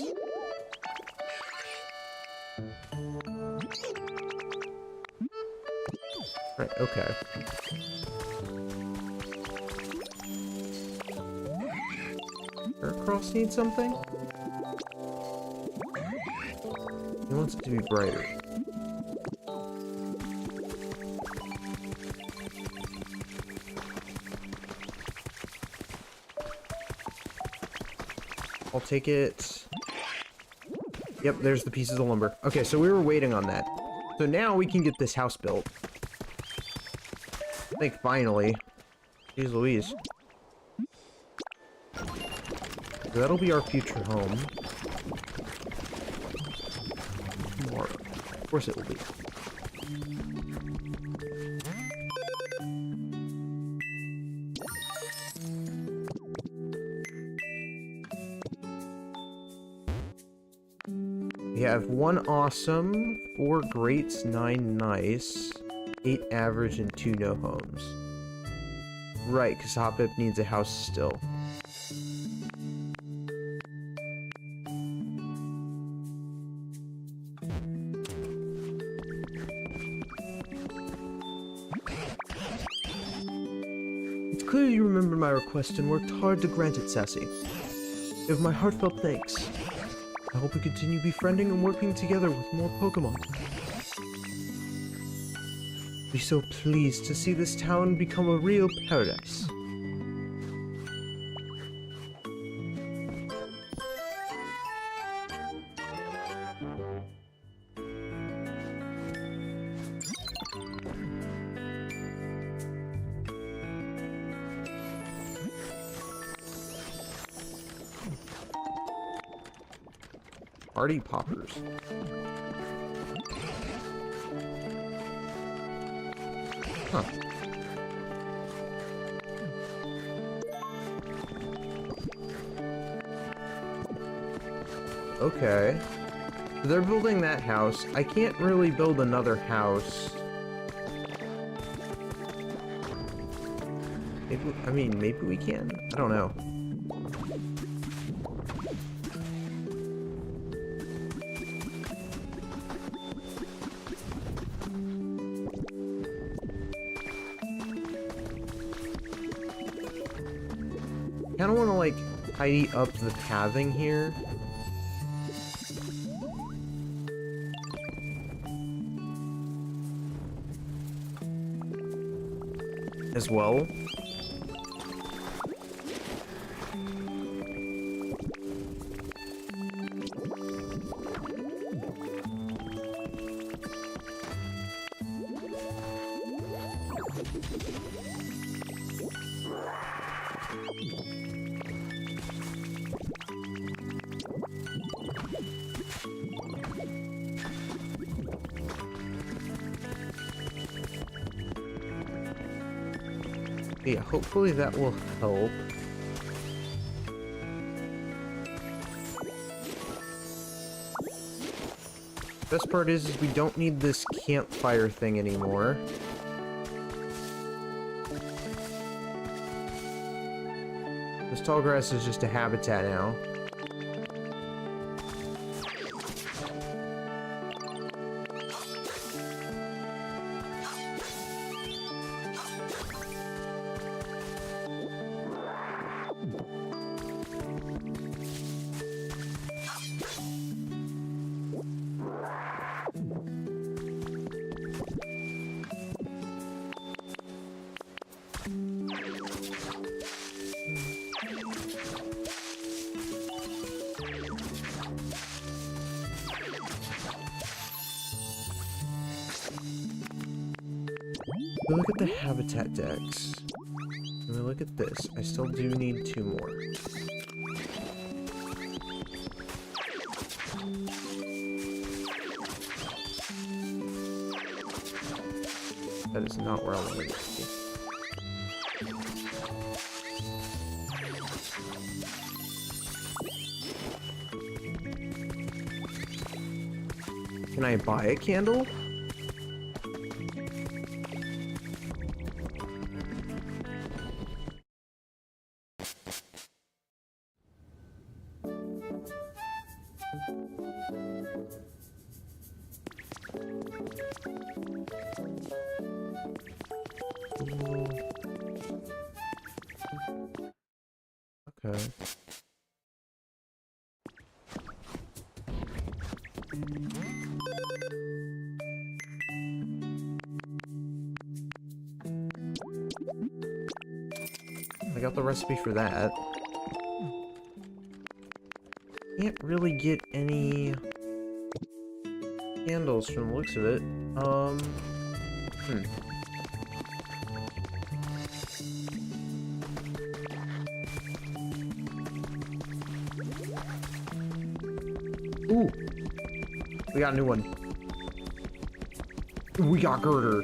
Right, okay. Aircross need something? He wants it to be brighter. I'll take it. Yep, there's the pieces of lumber. Okay, so we were waiting on that. So now we can get this house built. I think finally. Jeez Louise. So that'll be our future home. Tomorrow. Of course it will be. Yeah, I have 1 awesome, 4 greats, 9 nice, 8 average, and 2 no homes. Right, because Hopip needs a house still. It's clear you remember my request and worked hard to grant it, Sassy. You have my heartfelt thanks. I hope we continue befriending and working together with more Pokemon. Be so pleased to see this town become a real paradise. Party poppers. Huh. Okay. So they're building that house. I can't really build another house. Maybe, I mean, maybe we can? I don't know. I kind of want to, like, tidy up the pathing here. As well. Yeah, hopefully that will help. Best part is we don't need this campfire thing anymore. This tall grass is just a habitat now. We look at the habitat decks. And we look at this. I still do need 2 more. That is not where I wanted it to be. Can I buy a candle? Okay. I got the recipe for that. Can't really get any candles from the looks of it. Ooh! We got a new one. We got Girder.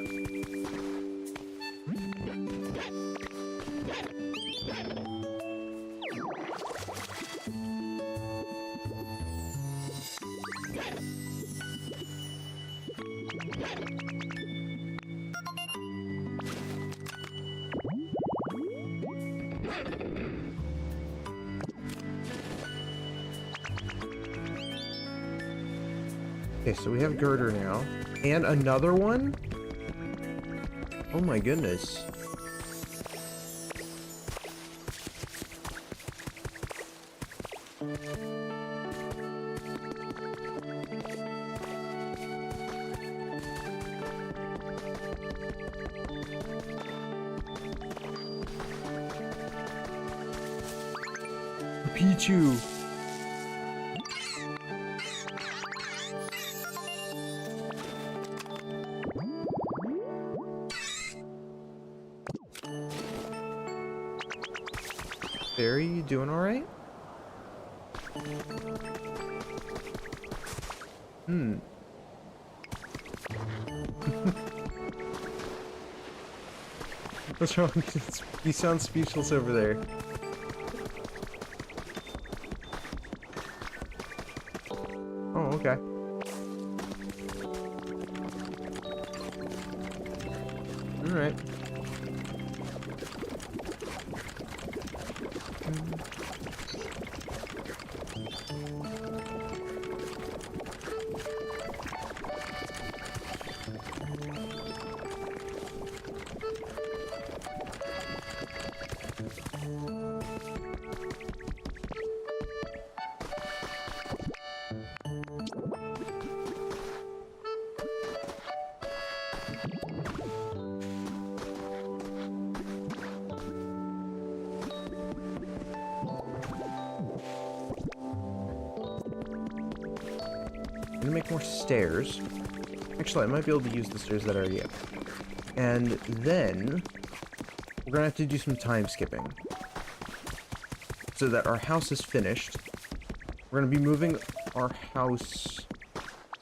Okay, so we have girder now. And another one? Oh my goodness. Pichu. Fairy, you doing alright? What's wrong? You sound speechless over there. Oh, okay. Alright. I'm gonna make more stairs. Actually, I might be able to use the stairs that I already have. And then we're gonna have to do some time skipping so that our house is finished. We're gonna be moving our house.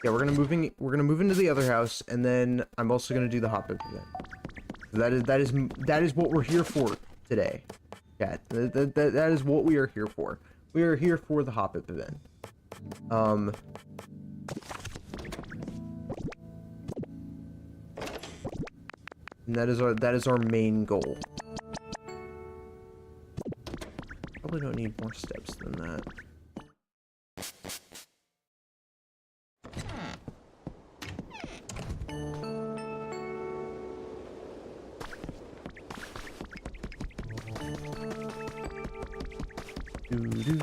Yeah, we're gonna move into the other house, and then I'm also gonna do the Hopip event. That is what we're here for today. Yeah, that is what we are here for. We are here for the Hopip event. And that is our main goal. Probably don't need more steps than that. Doo-doo.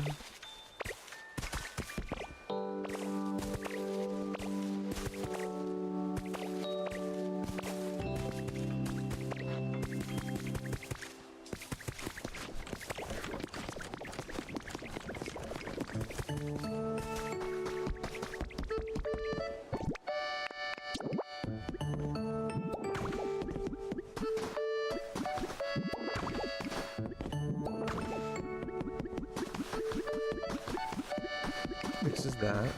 Fixes that.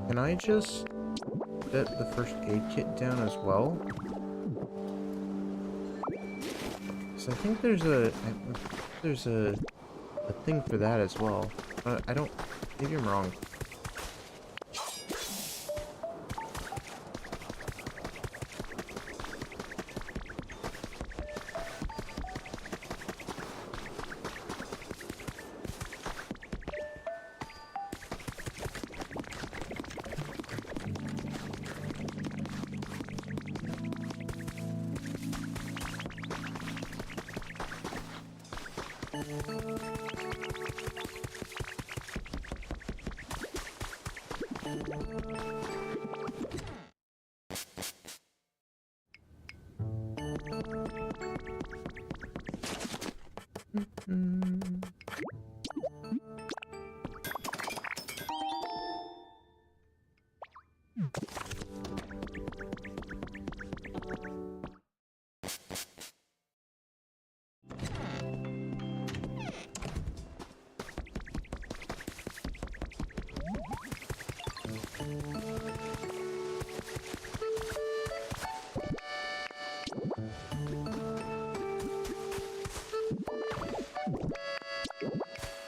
Can I just set the first aid kit down as well? So I think there's a thing for that as well. But I don't, maybe I'm wrong.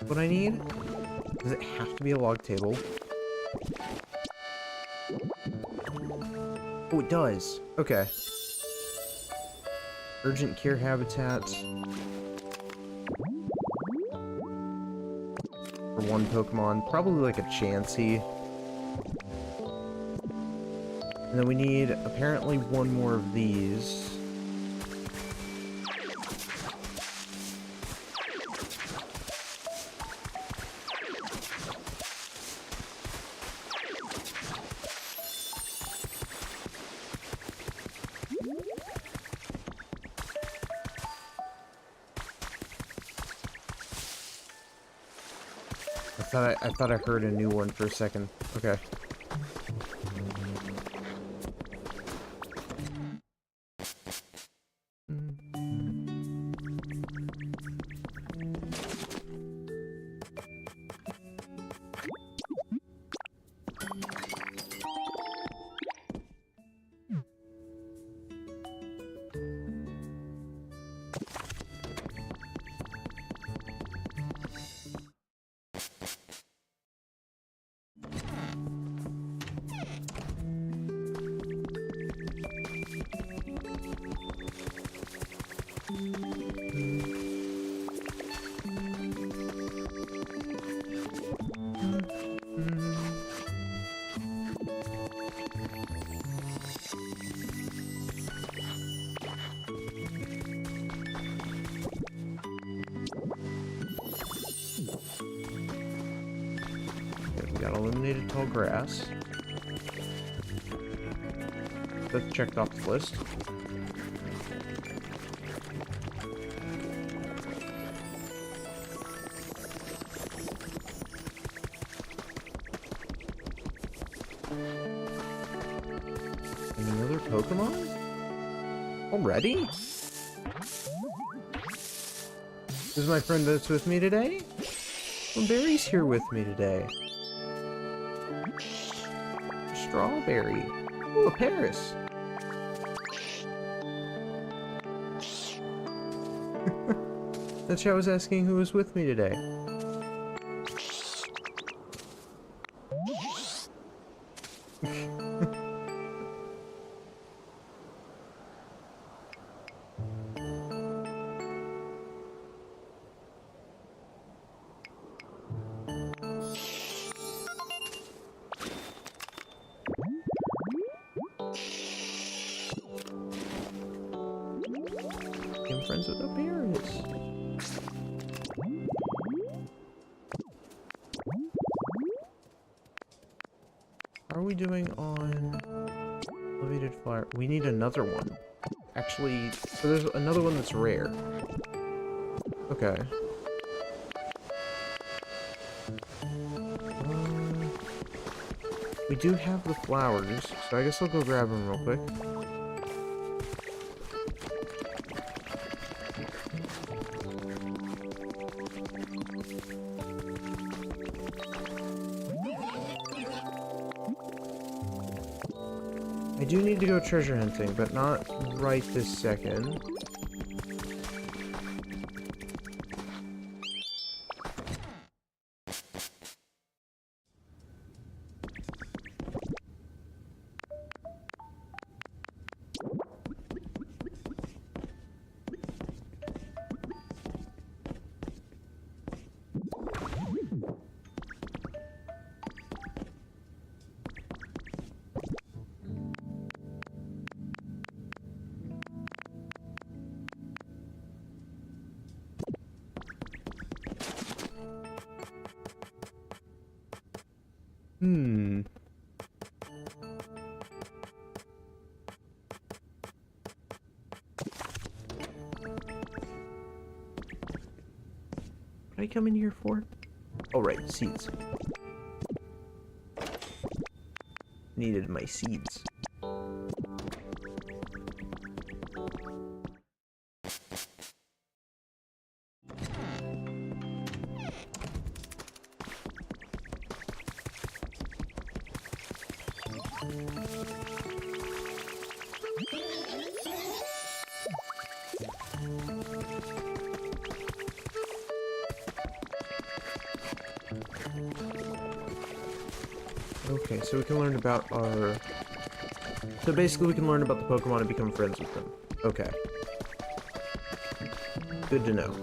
What I need? Does it have to be a log table? Oh, it does. Okay. Urgent care habitat. For one Pokemon. Probably like a Chansey. And then we need apparently one more of these. I thought I heard a new one for a second. Okay. Got eliminated tall grass. That's checked off the list. And another Pokemon? Already? This is my friend that's with me today? Well, Barry's here with me today. Strawberry. Ooh, a Paris. That's why I was asking who was with me today. I'm friends with a Paris. How are we doing on elevated fire? We need another one. Actually, so there's another one that's rare. Okay. We do have the flowers, so I guess I'll go grab them real quick. I do need to go treasure hunting, but not right this second. What did I come in here for? Oh, right, seeds. Needed my seeds. Okay, so we can learn about our So basically we can learn about the Pokemon and become friends with them. Okay. Good to know.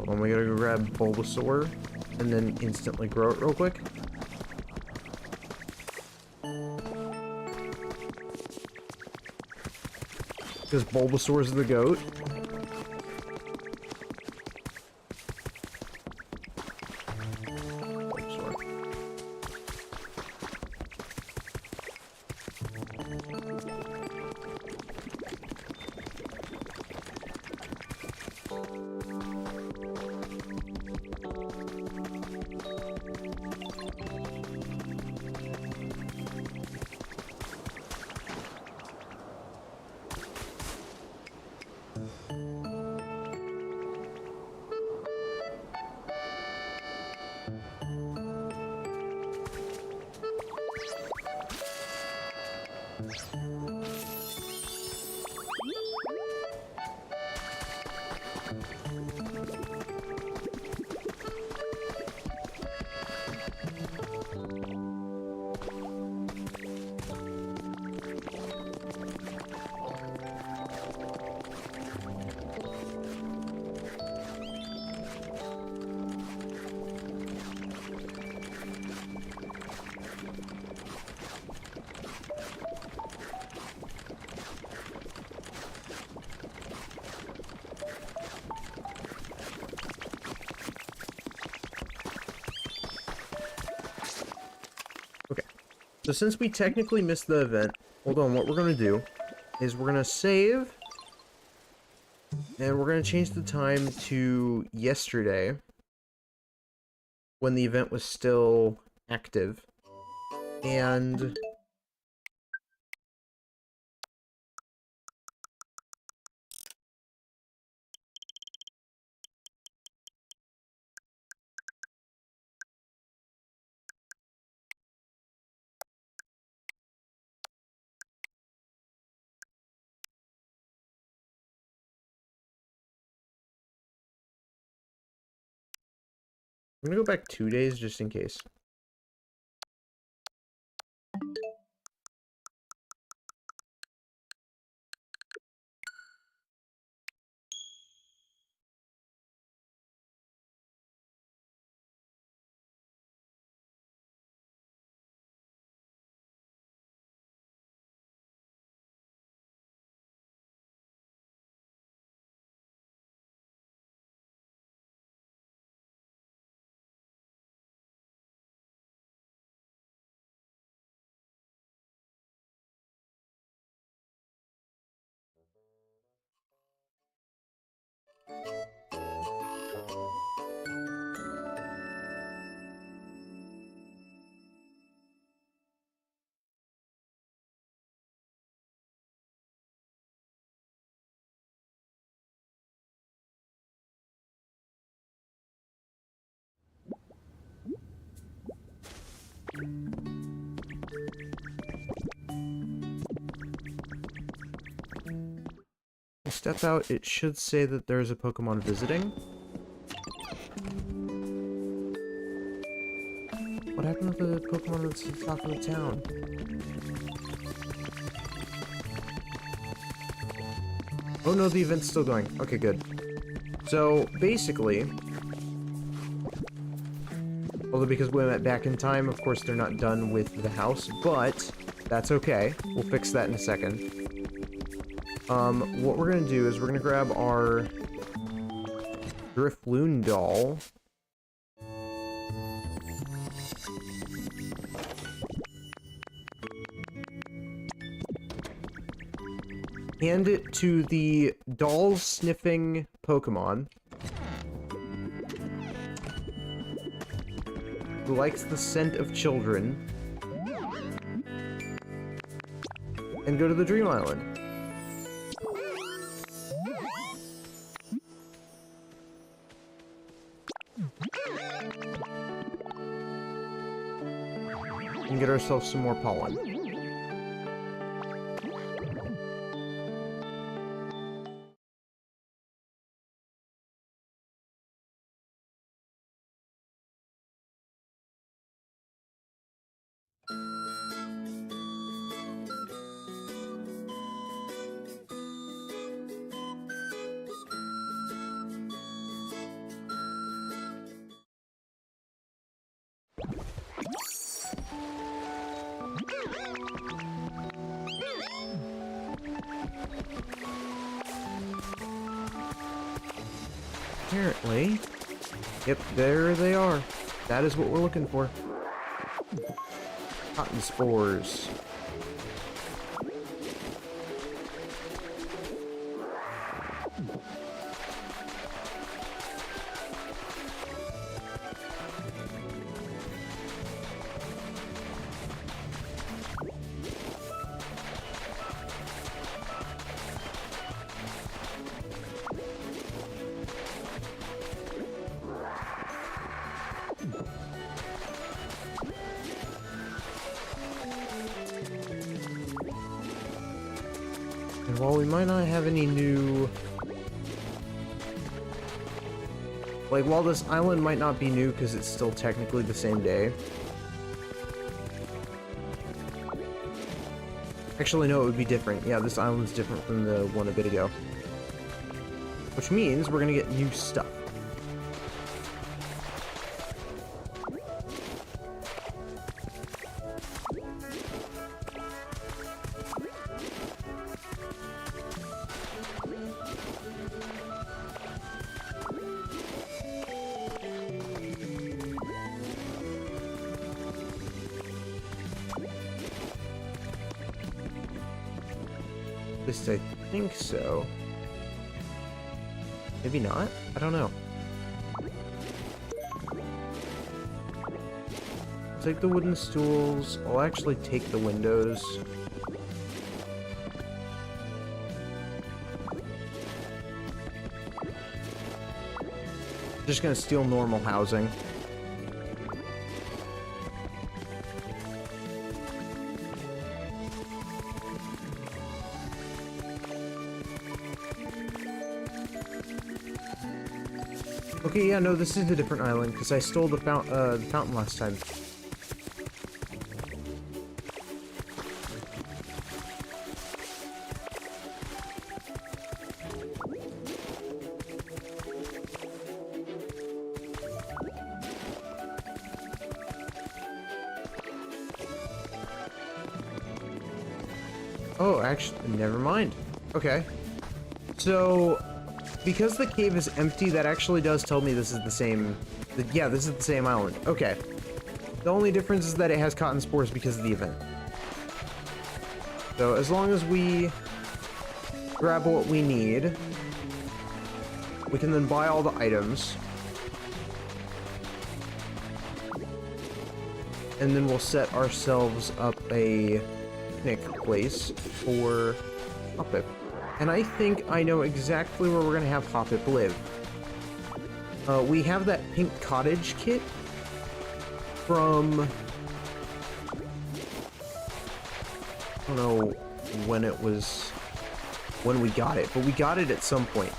Oh, we gotta go grab Bulbasaur and then instantly grow it real quick. Because Bulbasaur's the GOAT. Bulbasaur. So since we technically missed the event, hold on, what we're going to do is we're going to save, and we're going to change the time to yesterday, when the event was still active, and... I'm gonna go back 2 days just in case. Step out, it should say that there's a Pokemon visiting. What happened to the Pokemon that's at the top of the town? Oh no, the event's still going. Okay, good. So, basically... Although because we went back in time, of course they're not done with the house, but that's okay. We'll fix that in a second. What we're gonna do is we're gonna grab our Drifloon doll. Hand it to the doll-sniffing Pokemon who likes the scent of children and go to the Dream Island. And get ourselves some more pollen. Apparently. Yep, there they are. That is what we're looking for. Cotton spores. And while we might not have any new... Like, while this island might not be new because it's still technically the same day. Actually, no, it would be different. Yeah, this island's different from the one a bit ago. Which means we're gonna get new stuff. At least I think so. Maybe not? I don't know. I'll take the wooden stools. I'll actually take the windows. Just gonna steal normal housing. Okay, yeah, no, this is a different island, because I stole the fountain last time. Oh, actually, never mind. Okay. So... because the cave is empty, that actually does tell me this is the same... yeah, this is the same island. Okay. The only difference is that it has cotton spores because of the event. So, as long as we grab what we need, we can then buy all the items. And then we'll set ourselves up a picnic place for Hopip. And I think I know exactly where we're gonna have Hopip live. We have that pink cottage kit from... I don't know when it was... when we got it, but we got it at some point.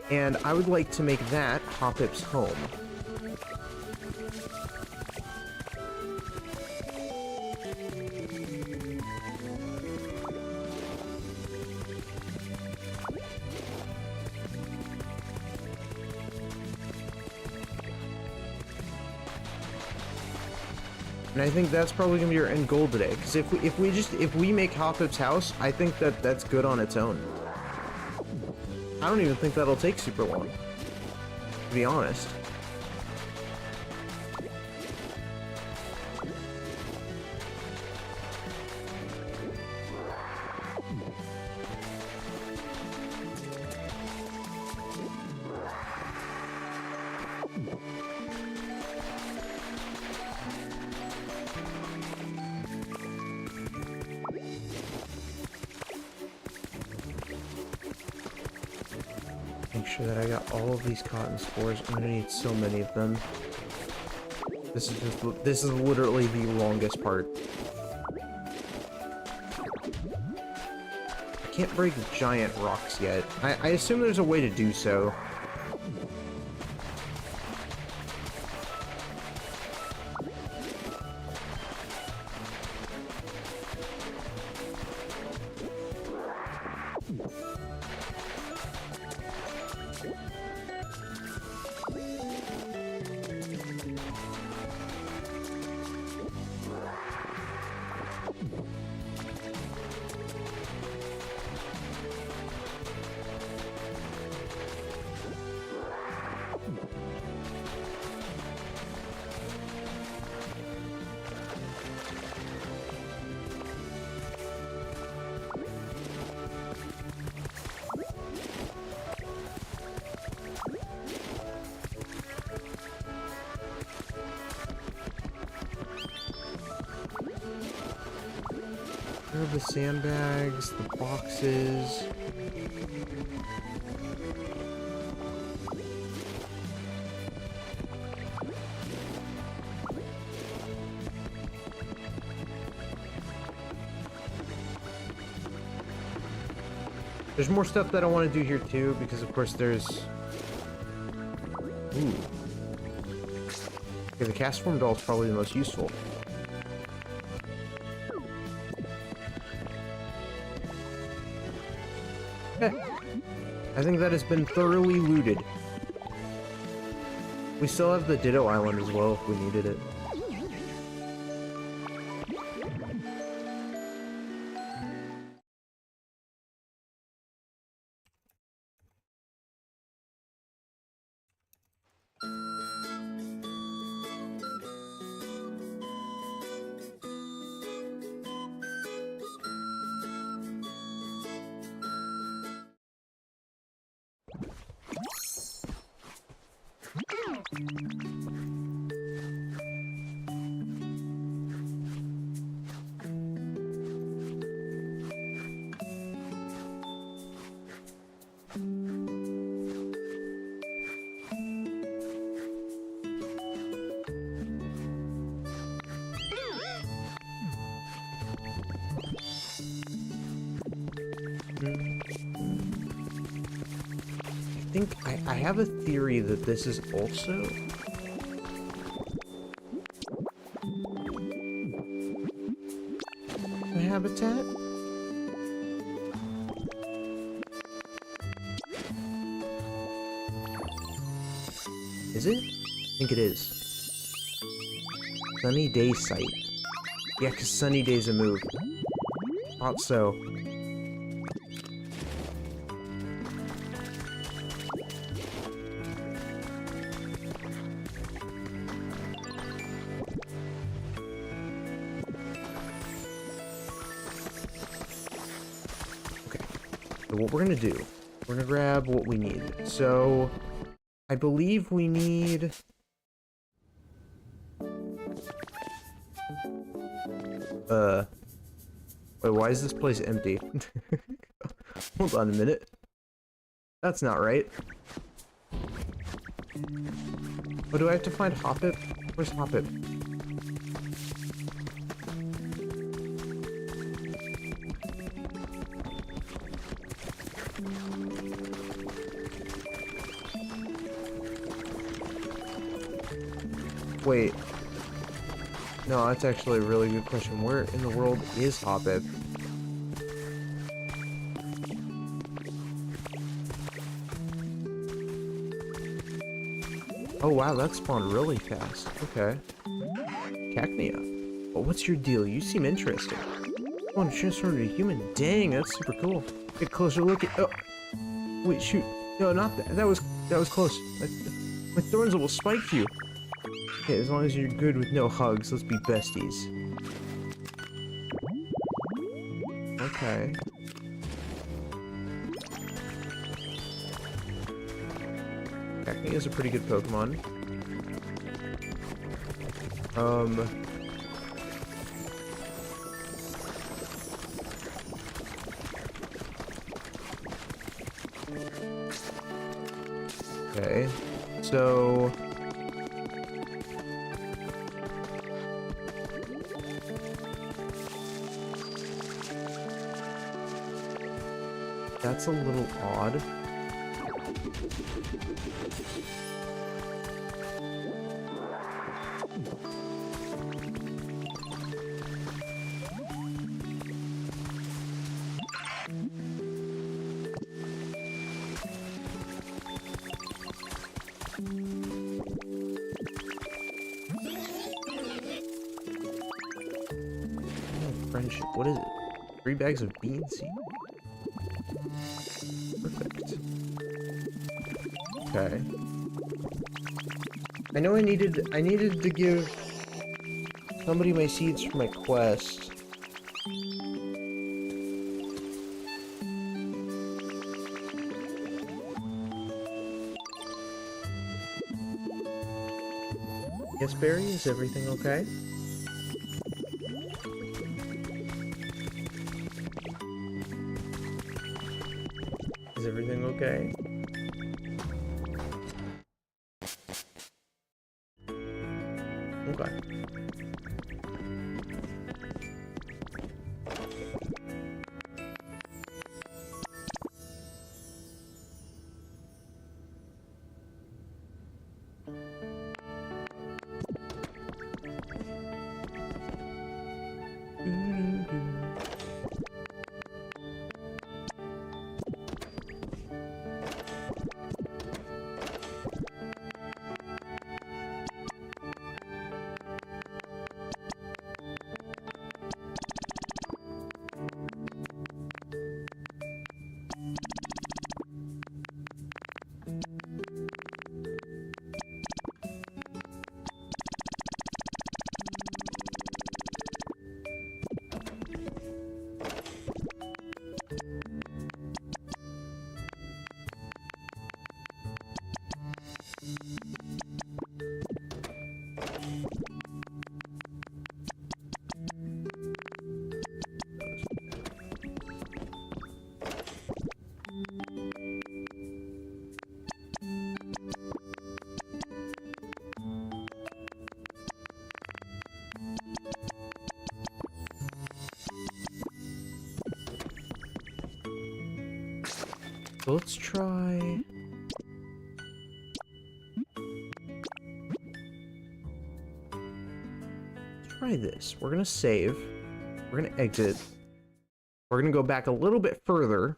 And I would like to make that Hopip's home. And I think that's probably gonna be our end goal today. Because if we make Hopip's house, I think that that's good on its own. I don't even think that'll take super long, to be honest. sure that I got all of these cotton spores. I'm gonna need so many of them. This is literally the longest part. I can't break giant rocks yet. I assume there's a way to do so. There are the sandbags, the boxes. There's more stuff that I want to do here too, because of course there's... Ooh. Okay, the cast form doll is probably the most useful. I think that has been thoroughly looted. We still have the Ditto Island as well if we needed it. I have a theory that this is also... a habitat? Is it? I think it is. Sunny Day Site. Yeah, because Sunny Day's a move. Thought so. What we're gonna do, we're gonna grab what we need. So, I believe we need... Wait, why is this place empty? Hold on a minute. That's not right. Oh, do I have to find Hopip? Where's Hopip? Wait. No, that's actually a really good question. Where in the world is Hopip? Oh wow, that spawned really fast. Okay. Cacnea. Well, what's your deal? You seem interesting. I want to transform into a human. Dang, that's super cool. Get a closer look at... Oh! Wait, shoot. No, not that. That was close. My thorns will spike you. Okay, as long as you're good with no hugs, let's be besties. Okay. Cacnea is a pretty good Pokemon. Okay, so... That's a little odd. Friendship, what is it? 3 bags of bean seed. Perfect. Okay. I know I needed to give somebody my seeds for my quest. Yes, Barry, is everything okay? Is everything okay? Okay. So let's try... Try this. We're gonna save. We're gonna exit. We're gonna go back a little bit further.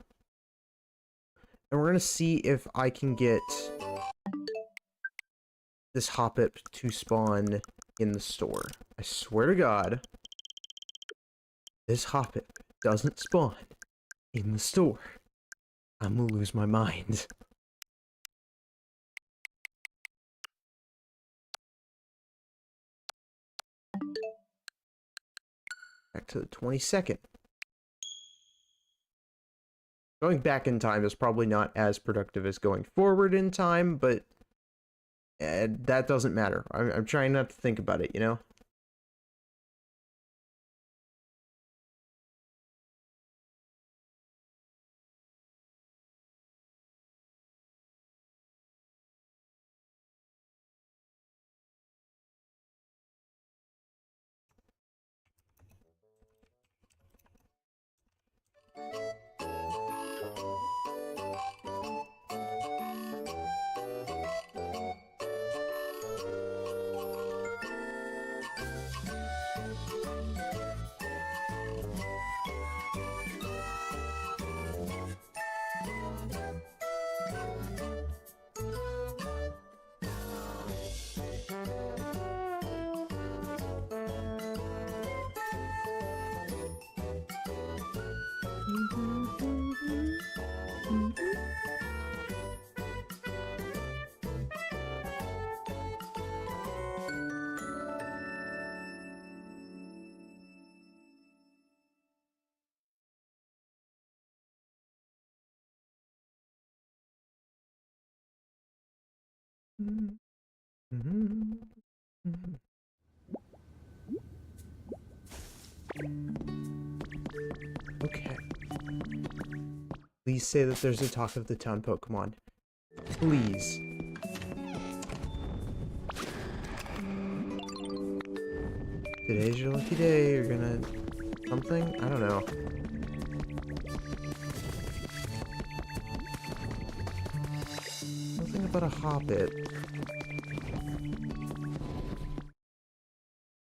And we're gonna see if I can get this Hopip to spawn in the store. I swear to God, this Hopip doesn't spawn in the store, I'm gonna lose my mind. Back to the 22nd. Going back in time is probably not as productive as going forward in time, but that doesn't matter. I'm trying not to think about it, you know? Okay. Please say that there's a talk of the town Pokemon. Please. Today's your lucky day. You're gonna... something? I don't know. Something about a Hopip.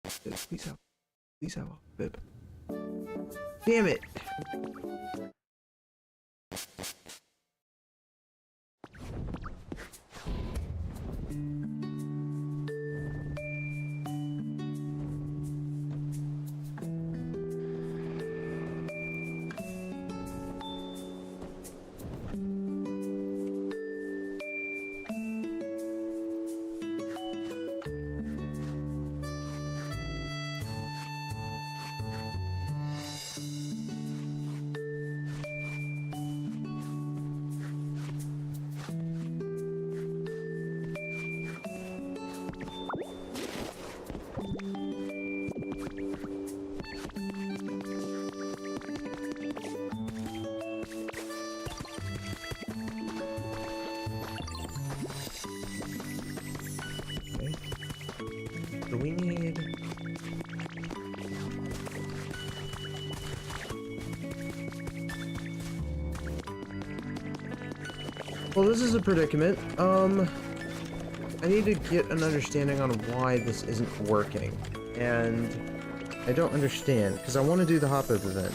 Please help. Please help. Hopip. Damn it! Do we need... Well, this is a predicament. I need to get an understanding on why this isn't working. And I don't understand, because I want to do the Hopip event.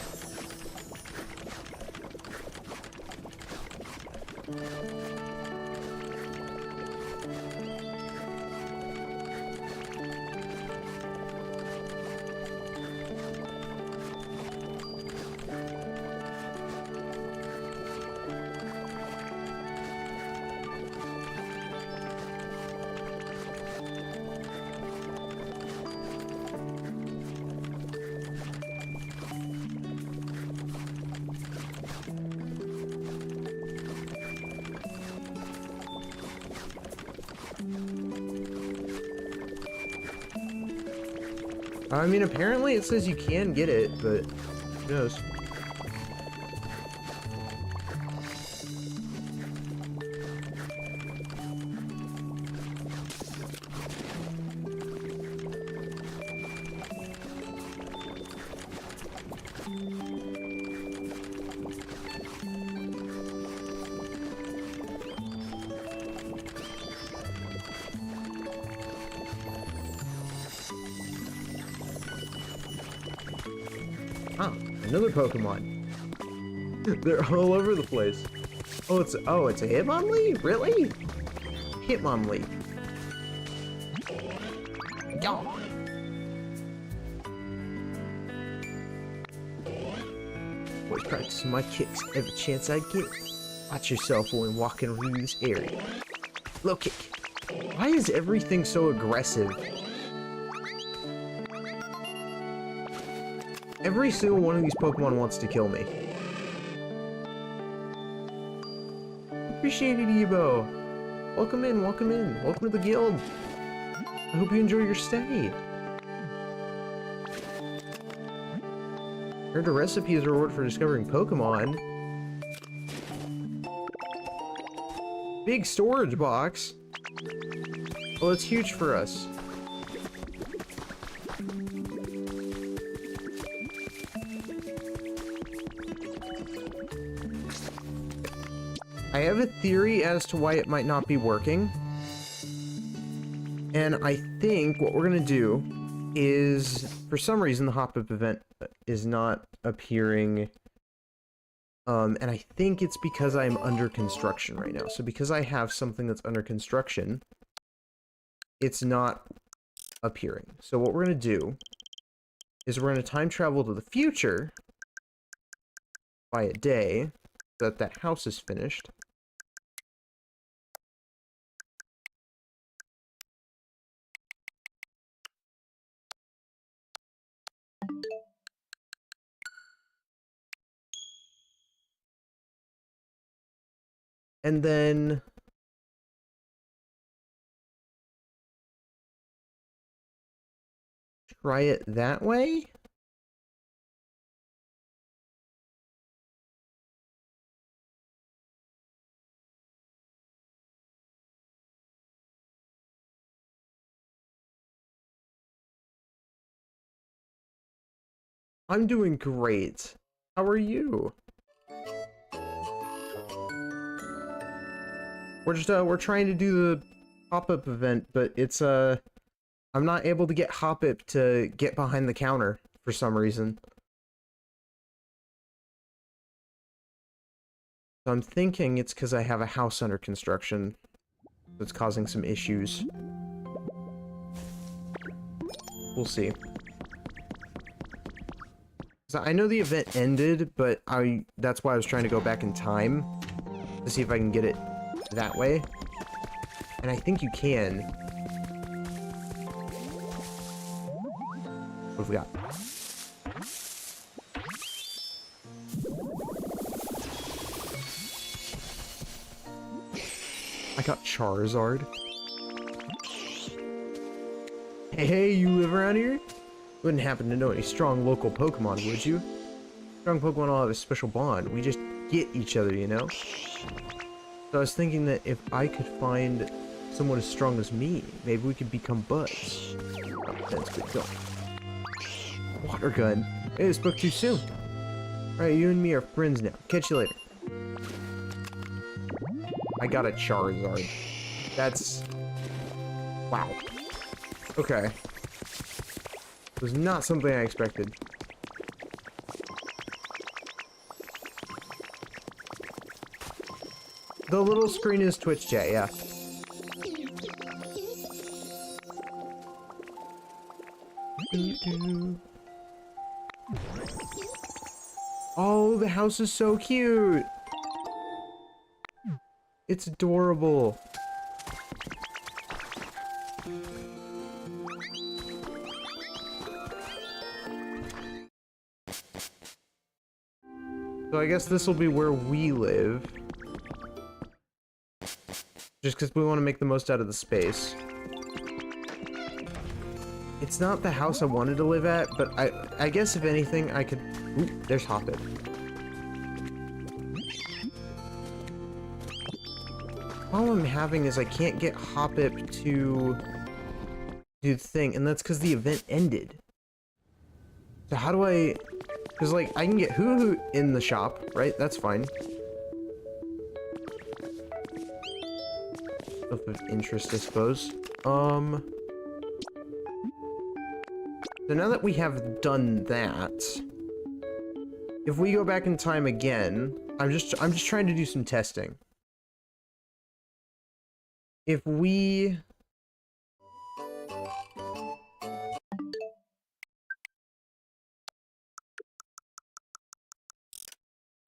I mean, apparently it says you can get it, but who knows? Ah, another Pokemon. They're all over the place. Oh, it's a Hitmonlee? Really? Hitmonlee. Yeah. Always practicing my kicks every chance I get. Watch yourself when walking through this area. Low kick. Why is everything so aggressive? Every single one of these Pokemon wants to kill me. Appreciate it, Ebo. Welcome in, welcome in. Welcome to the guild. I hope you enjoy your stay. Heard a recipe is a reward for discovering Pokemon. Big storage box. Well, it's huge for us. I have a theory as to why it might not be working. And I think what we're gonna do is, for some reason, the Hopip event is not appearing. And I think it's because I'm under construction right now. So because I have something that's under construction, it's not appearing. So what we're gonna do is we're gonna time travel to the future by a day so that house is finished. And then try it that way? I'm doing great. How are you? We're trying to do the Hopip event, but it's I'm not able to get Hopip to get behind the counter for some reason. So I'm thinking it's because I have a house under construction that's causing some issues. We'll see. So I know the event ended, but that's why I was trying to go back in time to see if I can get it that way. And I think you can. What have we got? I got Charizard. Hey, you live around here? Wouldn't happen to know any strong local Pokemon, would you? Strong Pokemon all have a special bond. We just get each other, you know? So I was thinking that if I could find someone as strong as me, maybe we could become buds. Oh, that's good going. Water gun. Hey, I spoke too soon. Alright, you and me are friends now. Catch you later. I got a Charizard. That's... wow. Okay. Was not something I expected. The little screen is Twitch chat, yeah. Oh, the house is so cute. It's adorable. So I guess this will be where we live. Just because we want to make the most out of the space. It's not the house I wanted to live at, but I guess if anything I could... Ooh, there's Hopip. Problem I'm having is I can't get Hopip to do the thing, and that's because the event ended. So how do I... Because, like, I can get Hoo-Hoo in the shop, right? That's fine. Stuff of interest, I suppose. So now that we have done that, if we go back in time again, I'm just trying to do some testing. If we...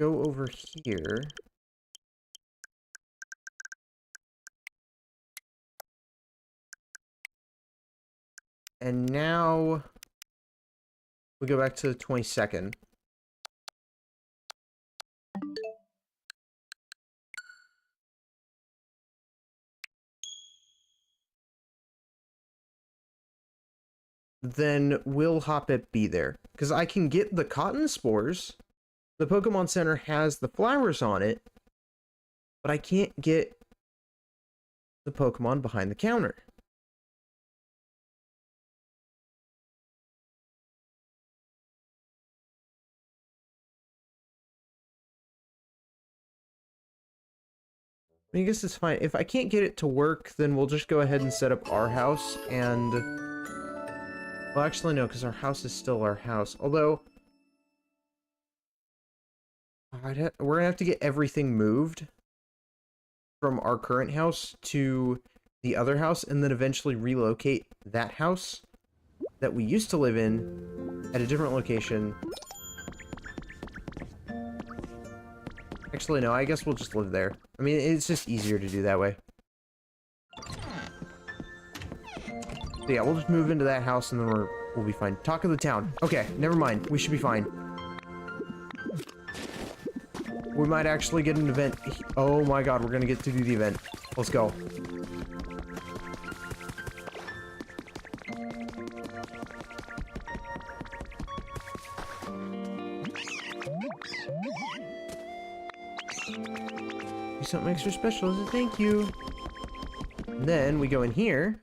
go over here. And now we go back to the 22nd. Then will Hopip be there? Because I can get the cotton spores. The Pokemon Center has the flowers on it, but I can't get the Pokemon behind the counter. I guess it's fine. If I can't get it to work, then we'll just go ahead and set up our house and... well, actually, no, because our house is still our house. Although... we're gonna have to get everything moved from our current house to the other house, and then eventually relocate that house that we used to live in at a different location. Actually, no, I guess we'll just live there. I mean, it's just easier to do that way. So yeah, we'll just move into that house and then we'll be fine. Talk of the town. Okay, never mind. We should be fine. We might actually get an event. Oh my god, we're gonna get to do the event. Let's go. Do something extra special as a thank you. And then we go in here.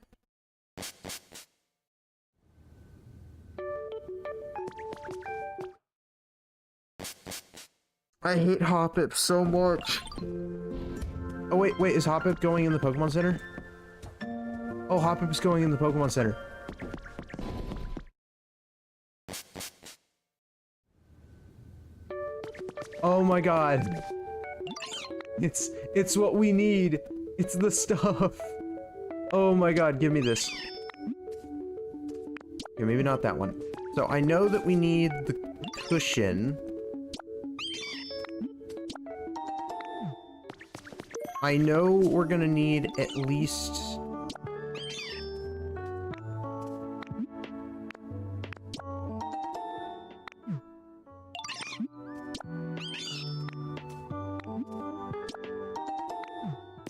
I hate Hopip so much. Oh, wait, is Hopip going in the Pokemon Center? Oh, Hopip is going in the Pokemon Center. Oh my god. It's what we need. It's the stuff. Oh my god, give me this. Okay, maybe not that one. So I know that we need the cushion. I know we're gonna need at least...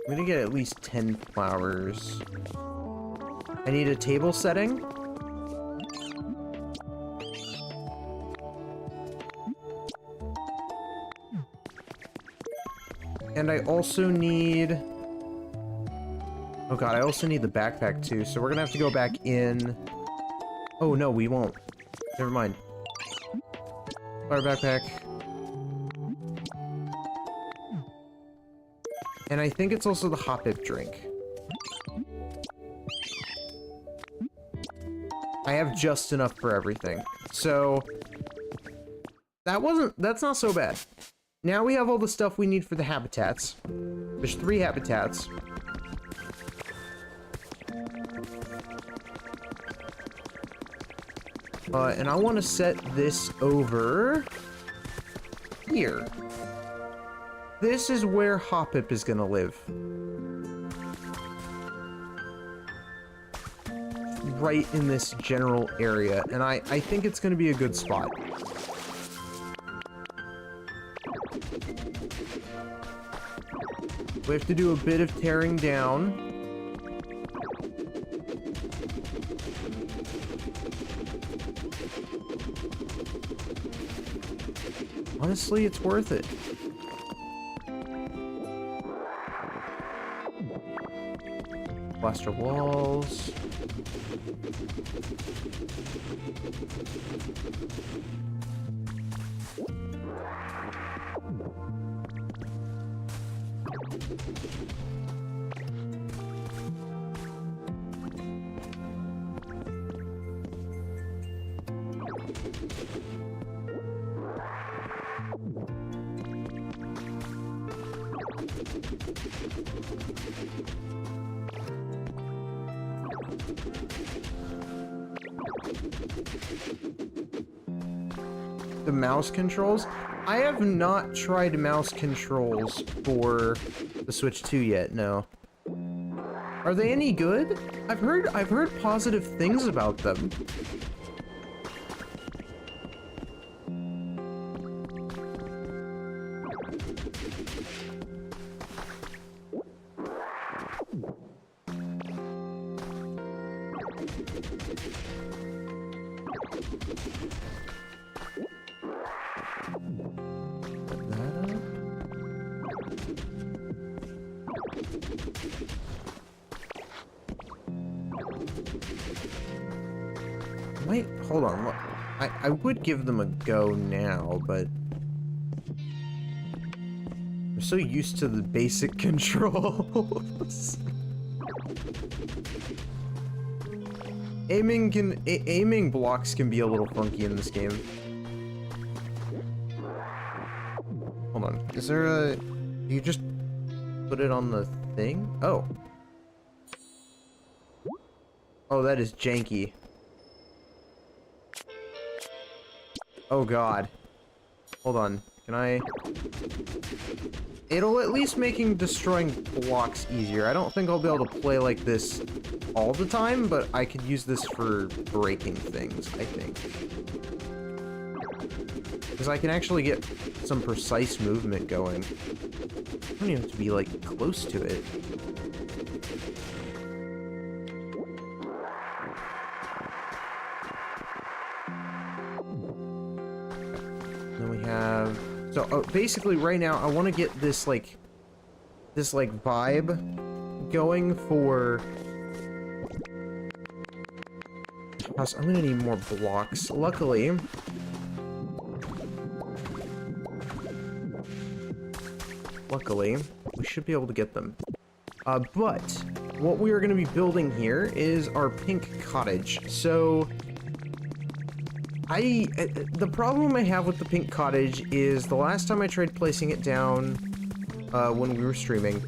I'm gonna get at least 10 flowers. I need a table setting. And I also need... Oh god, I also need the backpack too, so we're gonna have to go back in... Oh no, we won't. Never mind. Our backpack. And I think it's also the Hopip drink. I have just enough for everything. So... That's not so bad. Now we have all the stuff we need for the habitats. There's 3 habitats. And I want to set this over here. This is where Hopip is gonna live. Right in this general area, and I think it's gonna be a good spot. We have to do a bit of tearing down. Honestly, it's worth it. Plaster walls. The mouse controls? I have not tried mouse controls for the Switch 2 yet, no. Are they any good? I've heard positive things about them. Wait, hold on. I would give them a go now, but I'm so used to the basic controls. Aiming blocks can be a little funky in this game. Hold on. Is there a... You just put it on the thing? Oh. Oh, that is janky. Oh god. Hold on. Can I... It'll at least making destroying blocks easier. I don't think I'll be able to play like this all the time, but I could use this for breaking things, I think. Because I can actually get some precise movement going. I don't even have to be, like, close to it. Then we have... So, basically, right now, I want to get this, like, vibe going for... I'm gonna need more blocks. Luckily... luckily, we should be able to get them. But what we are going to be building here is our pink cottage. So the problem I have with the pink cottage is the last time I tried placing it down when we were streaming,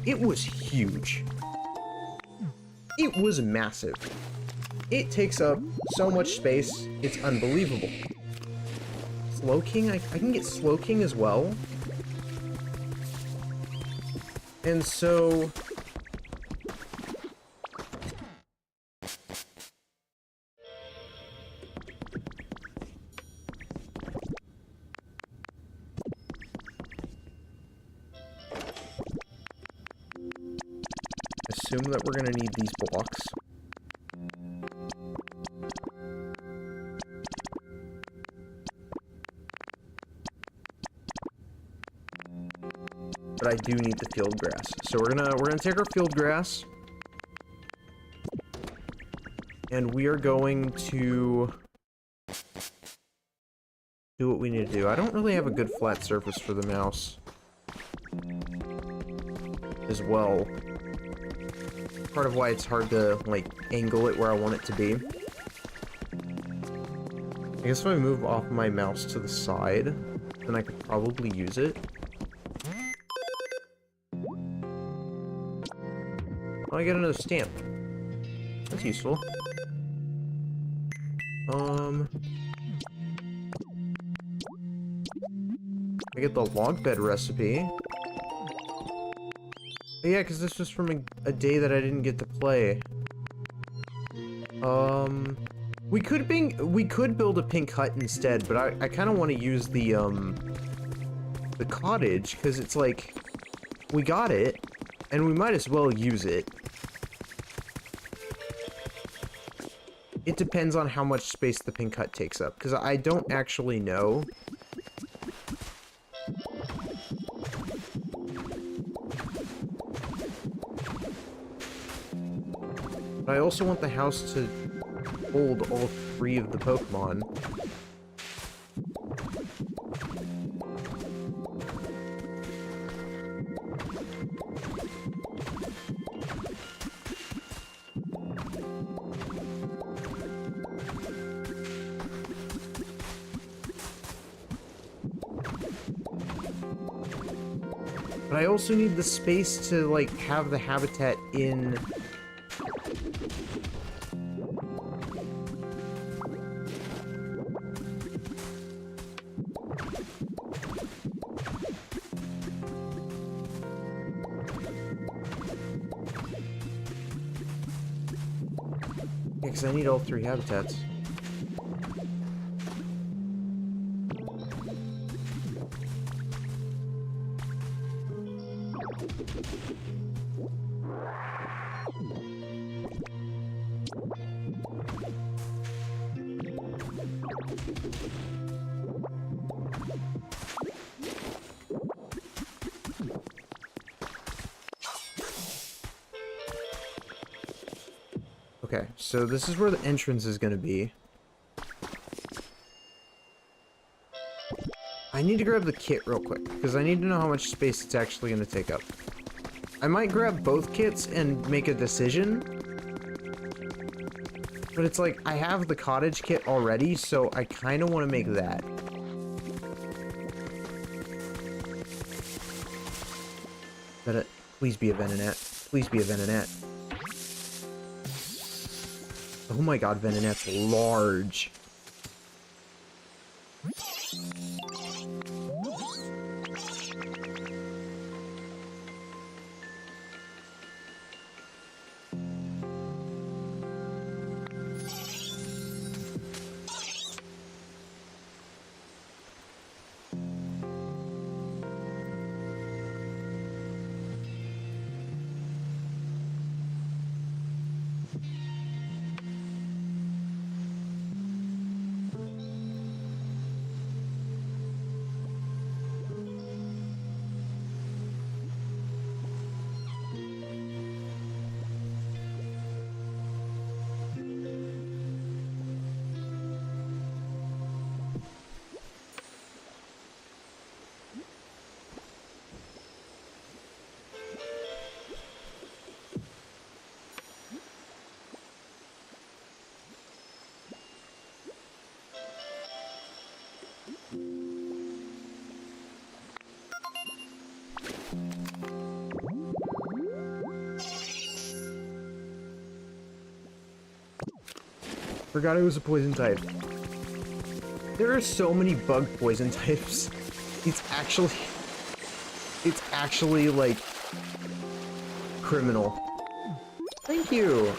it was huge. It was massive. It takes up so much space, it's unbelievable. Slow King? I can get Slow King as well. And so... assume that we're gonna need these blocks. But I do need the field grass. So we're gonna take our field grass. And we are going to do what we need to do. I don't really have a good flat surface for the mouse as well. Part of why it's hard to, like, angle it where I want it to be. I guess if I move off my mouse to the side, then I could probably use it. Oh, I got another stamp. That's useful. I get the log bed recipe. But yeah, because this was from a day that I didn't get to play. We could build a pink hut instead, but I kind of want to use the cottage, because it's like, we got it, and we might as well use it. It depends on how much space the pink hut takes up, because I don't actually know. But I also want the house to hold all 3 of the Pokemon. But I also need the space to, like, have the habitat in... Yeah, because I need all 3 habitats. Okay, so this is where the entrance is going to be. I need to grab the kit real quick, because I need to know how much space it's actually going to take up. I might grab both kits and make a decision. But it's like, I have the cottage kit already, so I kind of want to make that. Please be a Venonat. Please be a Venonat. Oh my god, Venonat's large. forgot it was a poison type. There are so many bug poison types. It's actually like criminal. Thank you.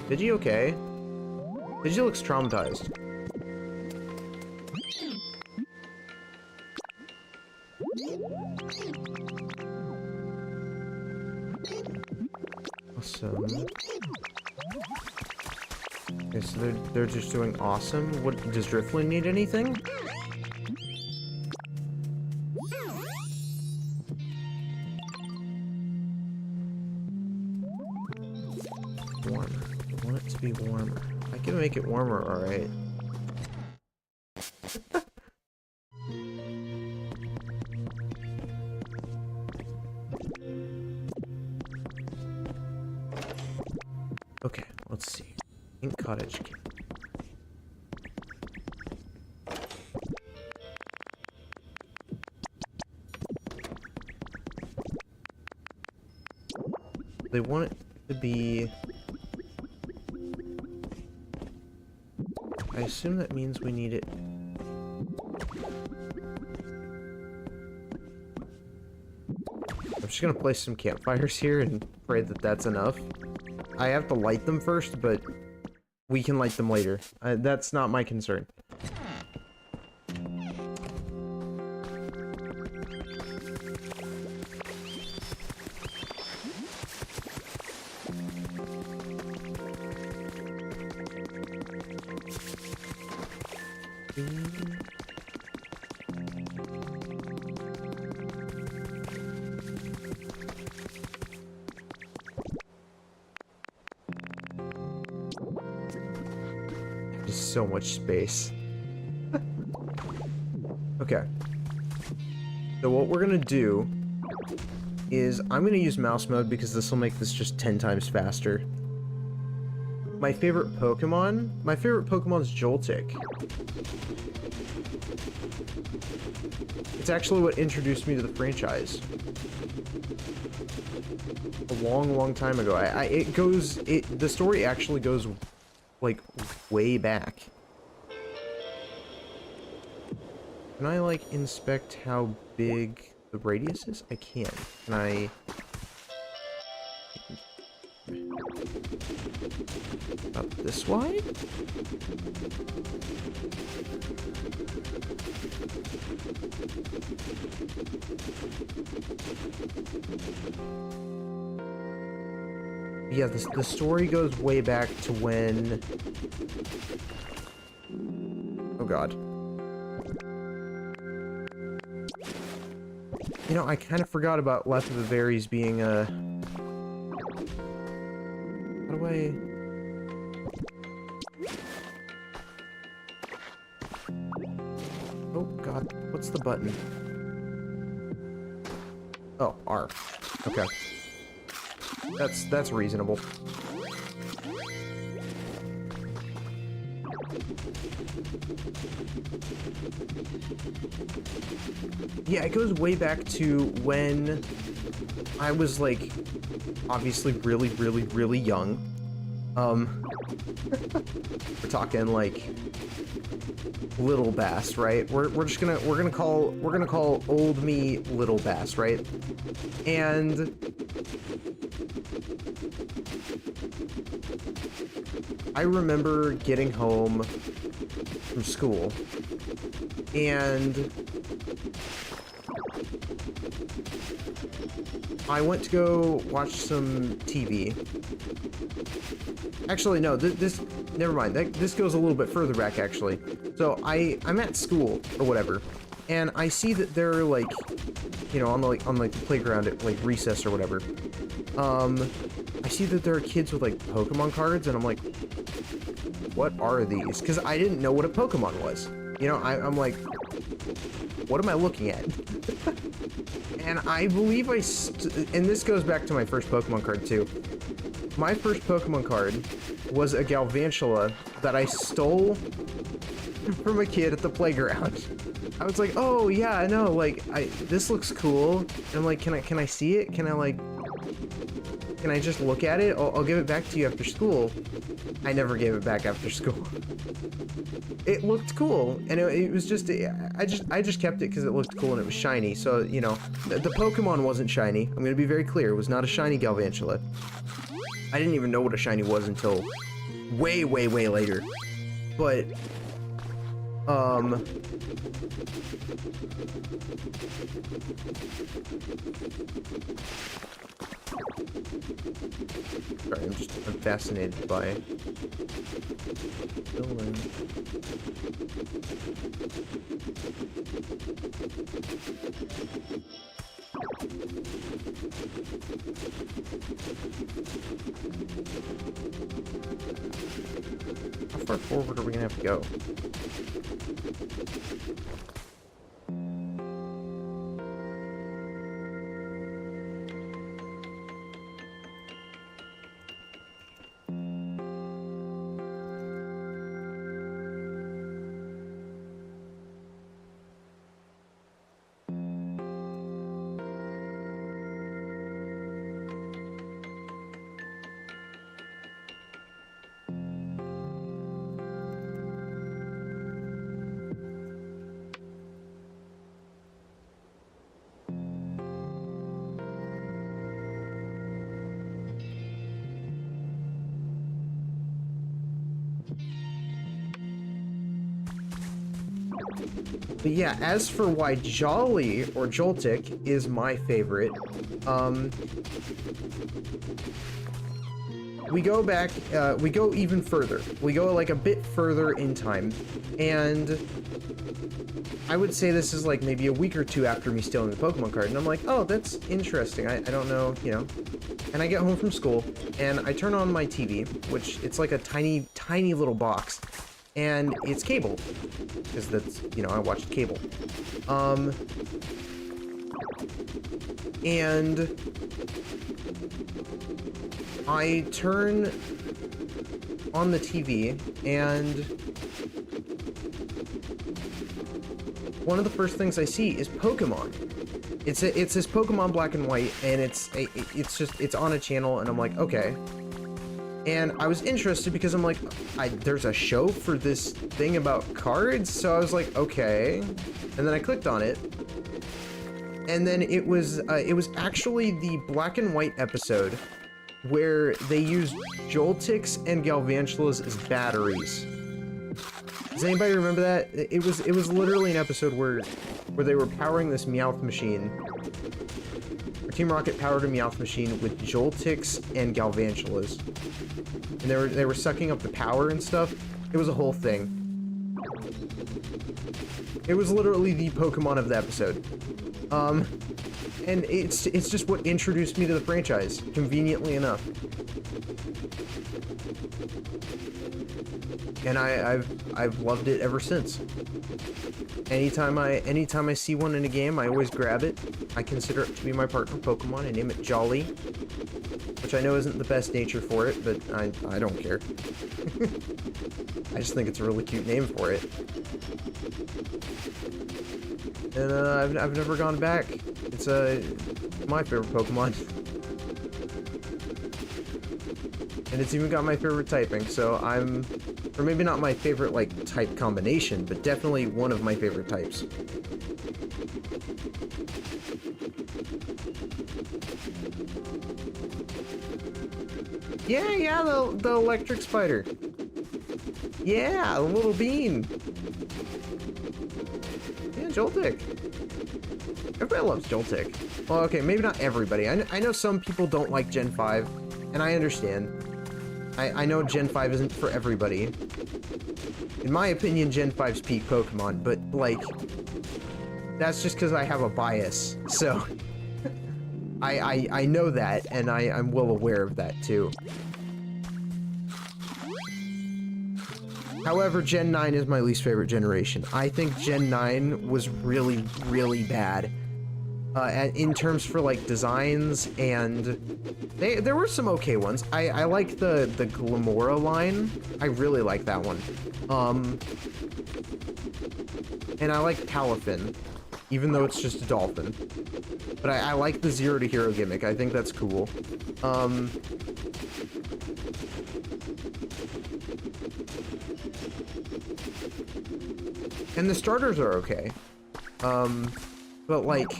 Digi okay? Digi looks traumatized. Awesome. Okay, so they're just doing awesome. What does Drifloon need anything? Warmer. I want it to be warmer. I can make it warmer, alright. Okay, let's see. Pink cottage kit. They want it to be... I assume that means we need it... I'm just gonna place some campfires here and pray that that's enough. I have to light them first, but we can light them later. That's not my concern. So much space. Okay. So what we're gonna do is I'm gonna use mouse mode because this will make this just 10 times faster. My favorite Pokemon? My favorite Pokemon is Joltik. It's actually what introduced me to the franchise. A long, long time ago. The story actually goes like way back. Can I like inspect how big the radius is? I can. Can I? About this wide? Yeah, the story goes way back to when... Oh god. You know, I kind of forgot about Left of the Berries being a... How do I... Oh god, what's the button? Oh, R. Okay. That's reasonable. Yeah, it goes way back to when I was like obviously really, really, really young. We're talking like Little Bass, right? We're gonna call old me Little Bass, right? And I remember getting home from school and I went to go watch some TV. Actually, no, never mind. This goes a little bit further back, actually. So I'm at school or whatever, and I see that they're like, you know, on the playground at like recess or whatever. I see that there are kids with like Pokemon cards, and I'm like, what are these? Because I didn't know what a Pokemon was. You know, I'm like, what am I looking at? And I believe and this goes back to my first Pokemon card too. My first Pokemon card was a Galvantula that I stole from a kid at the playground. I was like, oh yeah, I know, like this looks cool. And I'm like, can I see it? Can I like can I just look at it? I'll give it back to you after school. I never gave it back after school. It looked cool, and it was just, I just kept it because it looked cool and it was shiny. So, you know, the Pokemon wasn't shiny. I'm gonna be very clear. It was not a shiny Galvantula. I didn't even know what a shiny was until way, way, way later. But, sorry, I'm fascinated by building. How far forward are we gonna have to go? But yeah, as for why Jolly or Joltik is my favorite, we go back, we go even further. We go like a bit further in time, and I would say this is like maybe a week or two after me stealing the Pokemon card, and I'm like, oh, that's interesting. I don't know, you know. And I get home from school, and I turn on my TV, which it's like a tiny, tiny little box. And it's cable, because that's, you know, I watched cable. And I turn on the TV, and one of the first things I see is Pokemon. It's this Pokemon Black and White, and it's on a channel, and I'm like, okay. And I was interested because I'm like, there's a show for this thing about cards, so I was like, okay. And then I clicked on it, and then it was actually the Black and White episode where they used Joltiks and Galvantulas as batteries. Does anybody remember that? It was literally an episode where they were powering this Meowth machine. Team Rocket powered a Meowth machine with Joltiks and Galvantulas. And they were sucking up the power and stuff. It was a whole thing. It was literally the Pokemon of the episode. And it's just what introduced me to the franchise, conveniently enough. And I've loved it ever since. Anytime I see one in a game, I always grab it. I consider it to be my partner Pokemon. I name it Jolly, which I know isn't the best nature for it, but I don't care. I just think it's a really cute name for it. And I've never gone back. It's my favorite Pokemon. And it's even got my favorite typing, so or maybe not my favorite, like, type combination, but definitely one of my favorite types. Yeah, the electric spider. Yeah, the little bean. Yeah, Joltik. Everybody loves Joltik. Well, okay, maybe not everybody. I know some people don't like Gen 5, and I understand. I know Gen 5 isn't for everybody. In my opinion, Gen 5's peak Pokemon, but, like, that's just because I have a bias, so... I know that, and I'm well aware of that, too. However, Gen 9 is my least favorite generation. I think Gen 9 was really, really bad. in terms for like designs, and there were some okay ones. I like the Glamora line. I really like that one. And I like Palafin, even though it's just a dolphin. But I like the Zero to Hero gimmick. I think that's cool. And the starters are okay. But like,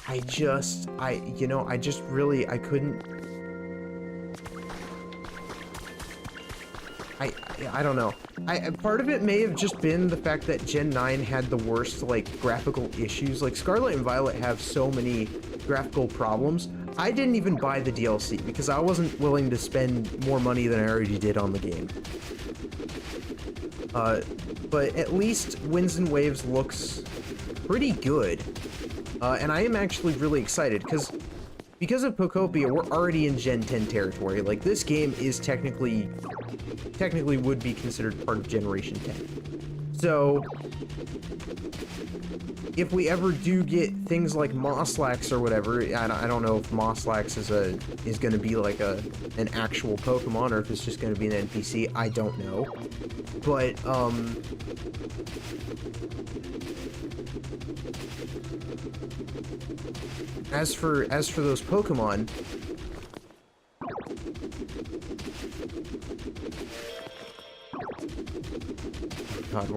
I just really, I couldn't, I don't know. Part of it may have just been the fact that Gen 9 had the worst, like, graphical issues. Like, Scarlet and Violet have so many graphical problems. I didn't even buy the DLC because I wasn't willing to spend more money than I already did on the game. But at least Winds and Waves looks pretty good. And I am actually really excited because of Pokopia, we're already in Gen 10 territory. Like, this game is technically would be considered part of Generation 10. So, if we ever do get things like Mosslax or whatever, I don't know if Mosslax is going to be like an actual Pokemon or if it's just going to be an NPC. I don't know. But, as for those Pokemon, God,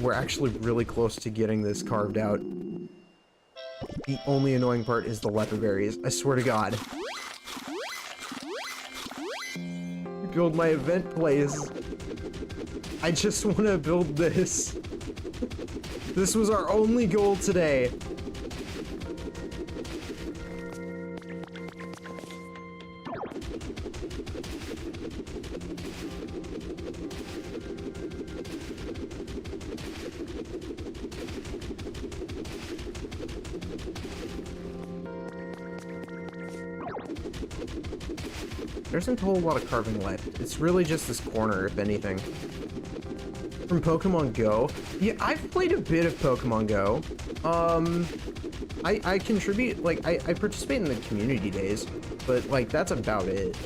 we're actually really close to getting this carved out. The only annoying part is the leper berries. I swear to God. Build my event place. I just want to build this. This was our only goal today. There isn't a whole lot of carving left. It's really just this corner, if anything. From Pokemon Go? Yeah, I've played a bit of Pokemon Go. I contribute, like, I participate in the community days, but, like, that's about it.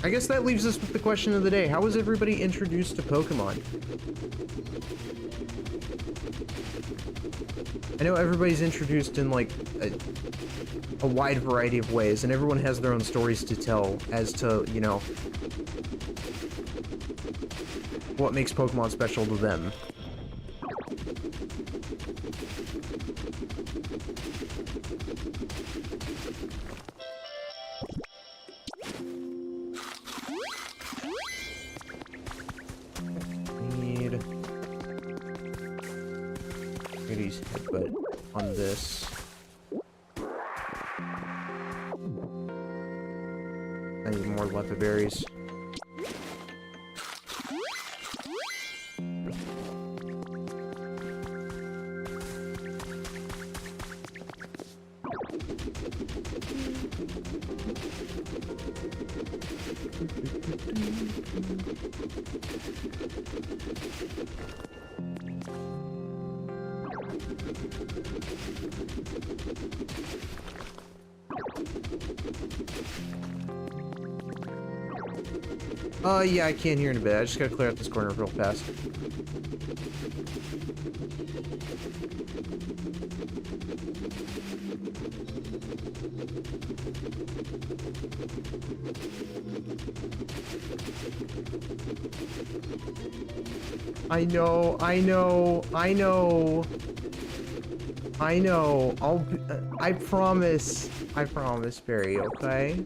I guess that leaves us with the question of the day. How was everybody introduced to Pokemon? I know everybody's introduced in, like, a wide variety of ways, and everyone has their own stories to tell as to, you know, what makes Pokemon special to them. Headbutt on this. I need more leper berries. Yeah, I can hear in a bit. I just gotta clear out this corner real fast. I know. I promise, Barry, okay?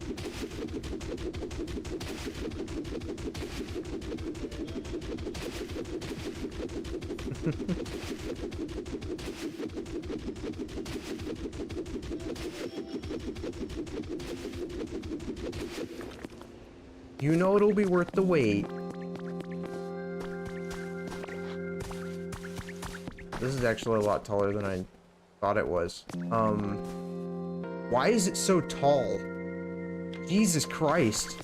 You know it'll be worth the wait. this is actually a lot taller than I thought it was. Why is it so tall? Jesus Christ.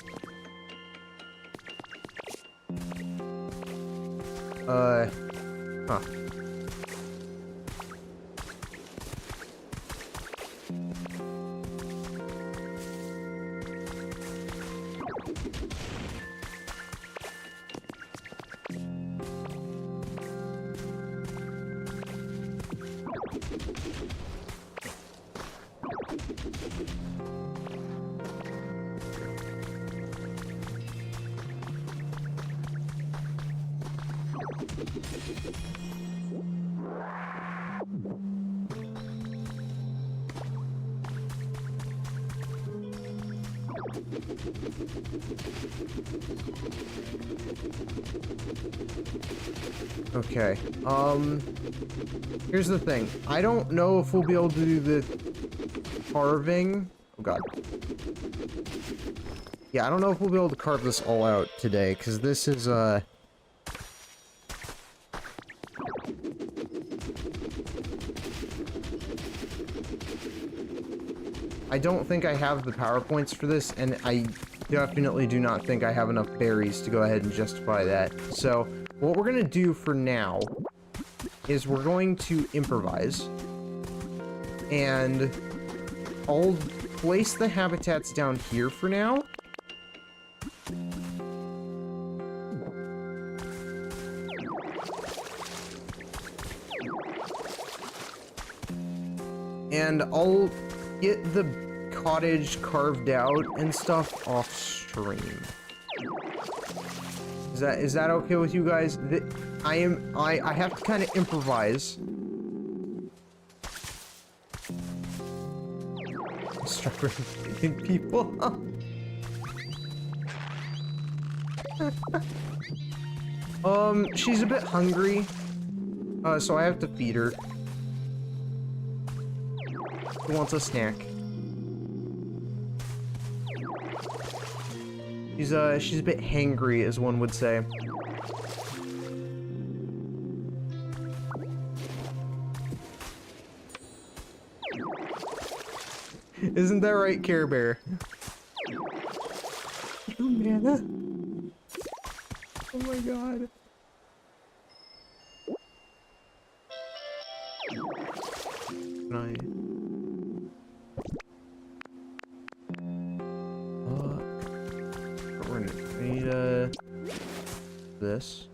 Huh. Okay, here's the thing. I don't know if we'll be able to do the carving. Oh god. Yeah, I don't know if we'll be able to carve this all out today, because this is, I don't think I have the PowerPoints for this, and I definitely do not think I have enough berries to go ahead and justify that. So, what we're gonna do for now is we're going to improvise, and I'll place the habitats down here for now. And I'll get the cottage carved out and stuff off stream. Is that okay with you guys? I have to kind of improvise. Struggling people. She's a bit hungry, so I have to feed her. She wants a snack. She's a bit hangry, as one would say. Isn't that right, Care Bear? Oh, Nana. Oh my god. Can I... we need this.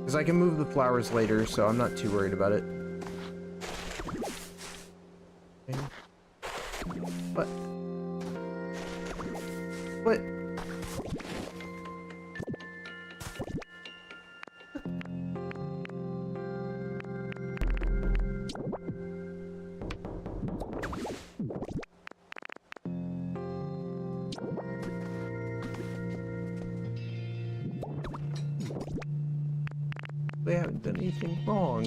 Because I can move the flowers later, so I'm not too worried about it. Okay. What? What? They haven't done anything wrong.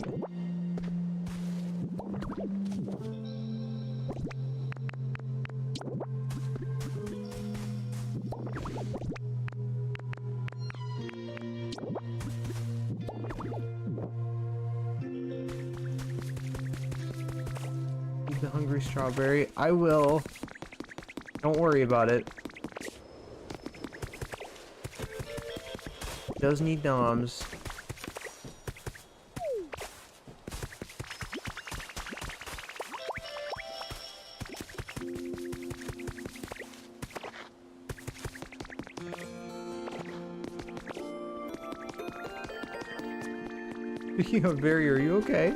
Eat the hungry strawberry. I will. Don't worry about it. Does need noms. Speaking of Barry, are you okay?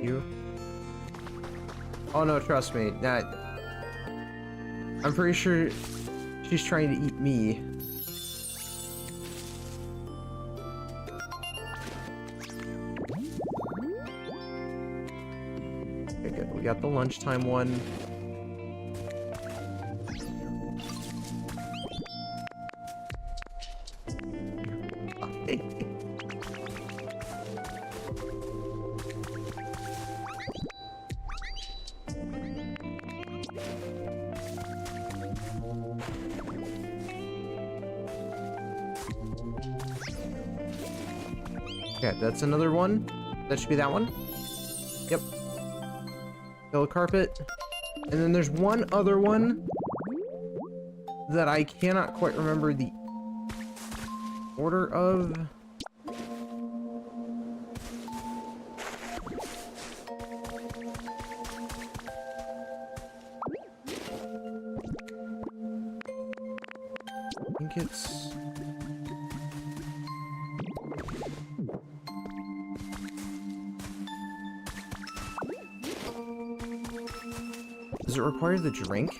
You? Oh no, trust me. That I'm pretty sure she's trying to eat me. Okay, good. We got the lunchtime one. Okay, that's another one. That should be that one. Yep. Yellow carpet. And then there's one other one that I cannot quite remember the order of. I think it's... Does it require the drink?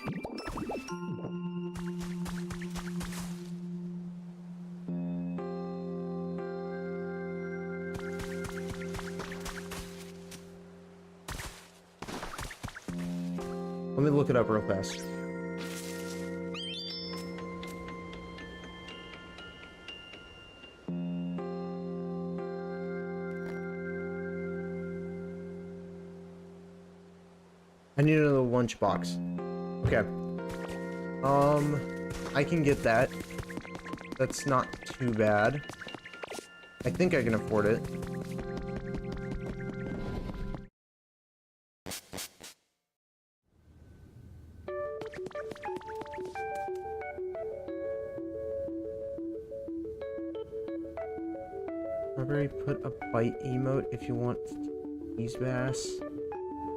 Let me look it up real fast. I need another lunchbox. Okay. I can get that. That's not too bad. I think I can afford it. Strawberry, put a bite emote if you want to tease bass.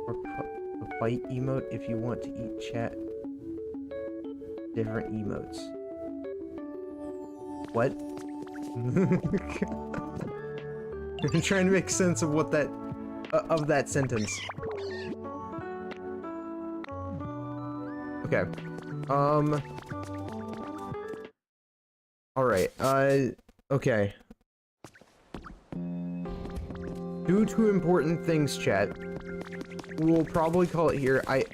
Or put a bite emote if you want to eat chat. Different emotes. What? I'm trying to make sense of what that of that sentence. Okay. Alright, okay. Due to important things, chat, we'll probably call it here. I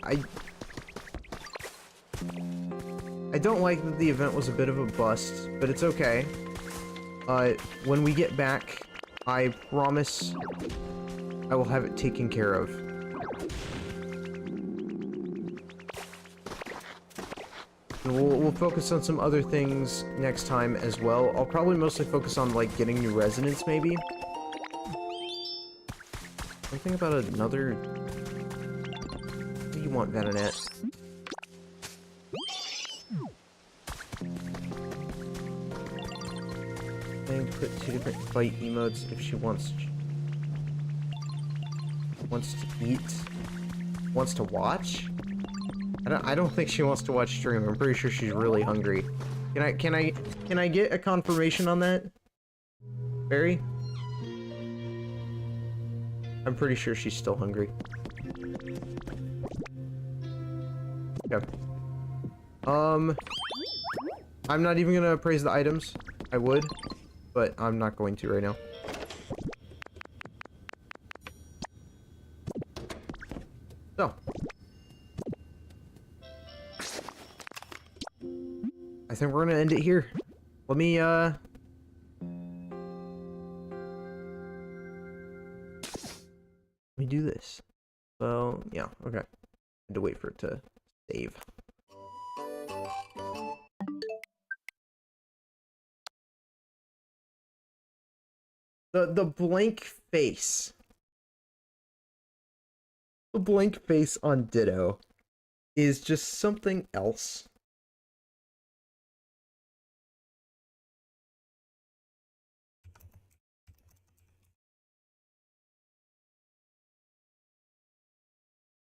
don't like that the event was a bit of a bust, but it's okay. When we get back, I promise I will have it taken care of. We'll focus on some other things next time as well. I'll probably mostly focus on, like, getting new residents, maybe. Something about another... What do you want, Venonette? And put 2 different bite emotes if she wants to eat. Wants to watch? I don't think she wants to watch stream. I'm pretty sure she's really hungry. Can I get a confirmation on that? Barry? I'm pretty sure she's still hungry. Okay. I'm not even gonna appraise the items. I would, but I'm not going to right now. So. I think we're gonna end it here. Let me do this. So, yeah, okay. I had to wait for it to save. The blank face. The blank face on Ditto is just something else.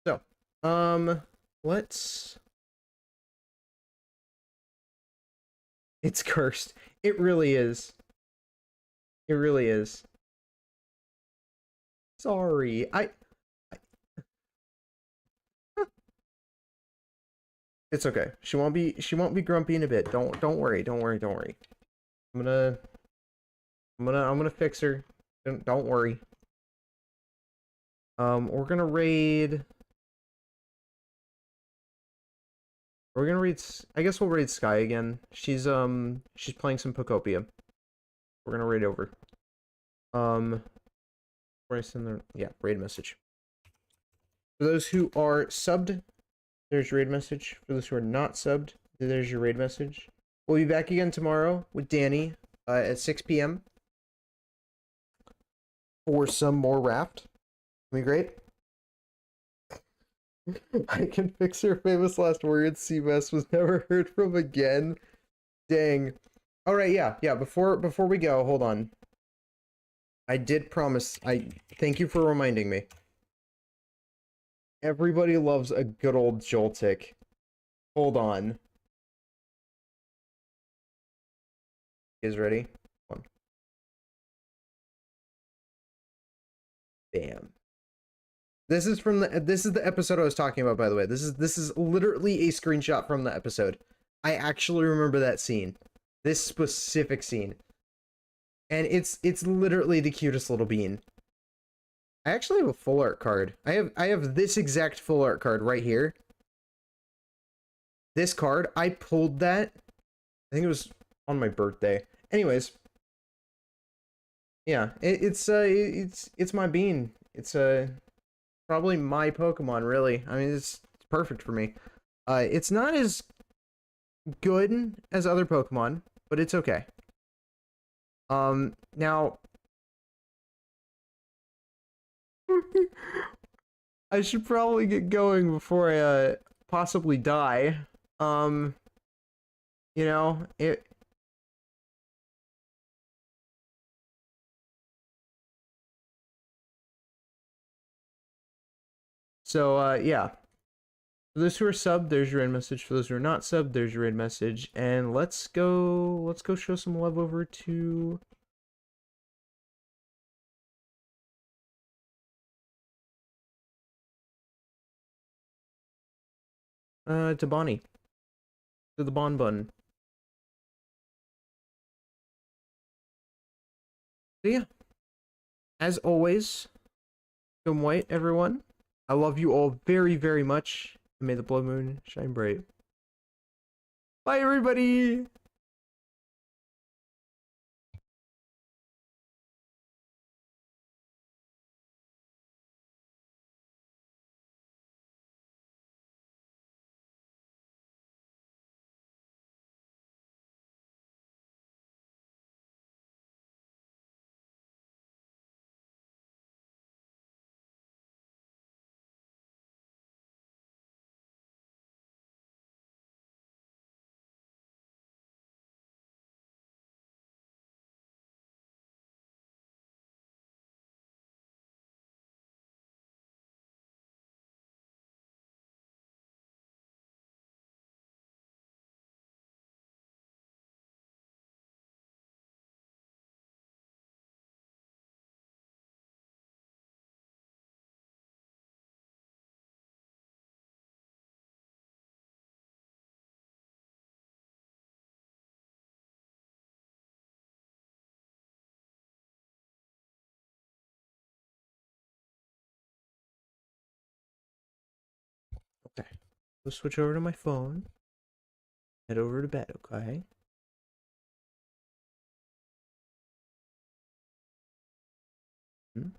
So, let's... It's cursed. It really is. It really is. Sorry, It's okay. She won't be grumpy in a bit. Don't worry. I'm gonna fix her. Don't worry. We're gonna raid. I guess we'll raid Sky again. She's playing some Pokopia. We're gonna raid over. Where I send the raid message. For those who are subbed, there's your raid message. For those who are not subbed, there's your raid message. We'll be back again tomorrow with Danny at 6 p.m. for some more raft. Be great. I can fix her famous last words. CBS was never heard from again. Dang. All right, yeah. Before we go, hold on. I did promise. I thank you for reminding me. Everybody loves a good old Joltik. Hold on. You guys ready? One. Bam. This is the episode I was talking about, by the way. This is literally a screenshot from the episode. I actually remember that scene. This specific scene. And it's literally the cutest little bean. I actually have a full art card. I have this exact full art card right here. This card, I pulled that. I think it was on my birthday. Anyways. Yeah, it's my bean. It's probably my Pokemon, really. I mean, it's perfect for me. It's not as good as other Pokemon, but it's okay. Now I should probably get going before I possibly die. You know, it so yeah. For those who are subbed, there's your end message. For those who are not subbed, there's your end message. And let's go show some love over to Bonnie. To the Bon Bun. So yeah. As always, come white, everyone. I love you all very, very much. May the blood moon shine bright. Bye, everybody! Okay. Let's switch over to my phone. Head over to bed, okay? Hmm?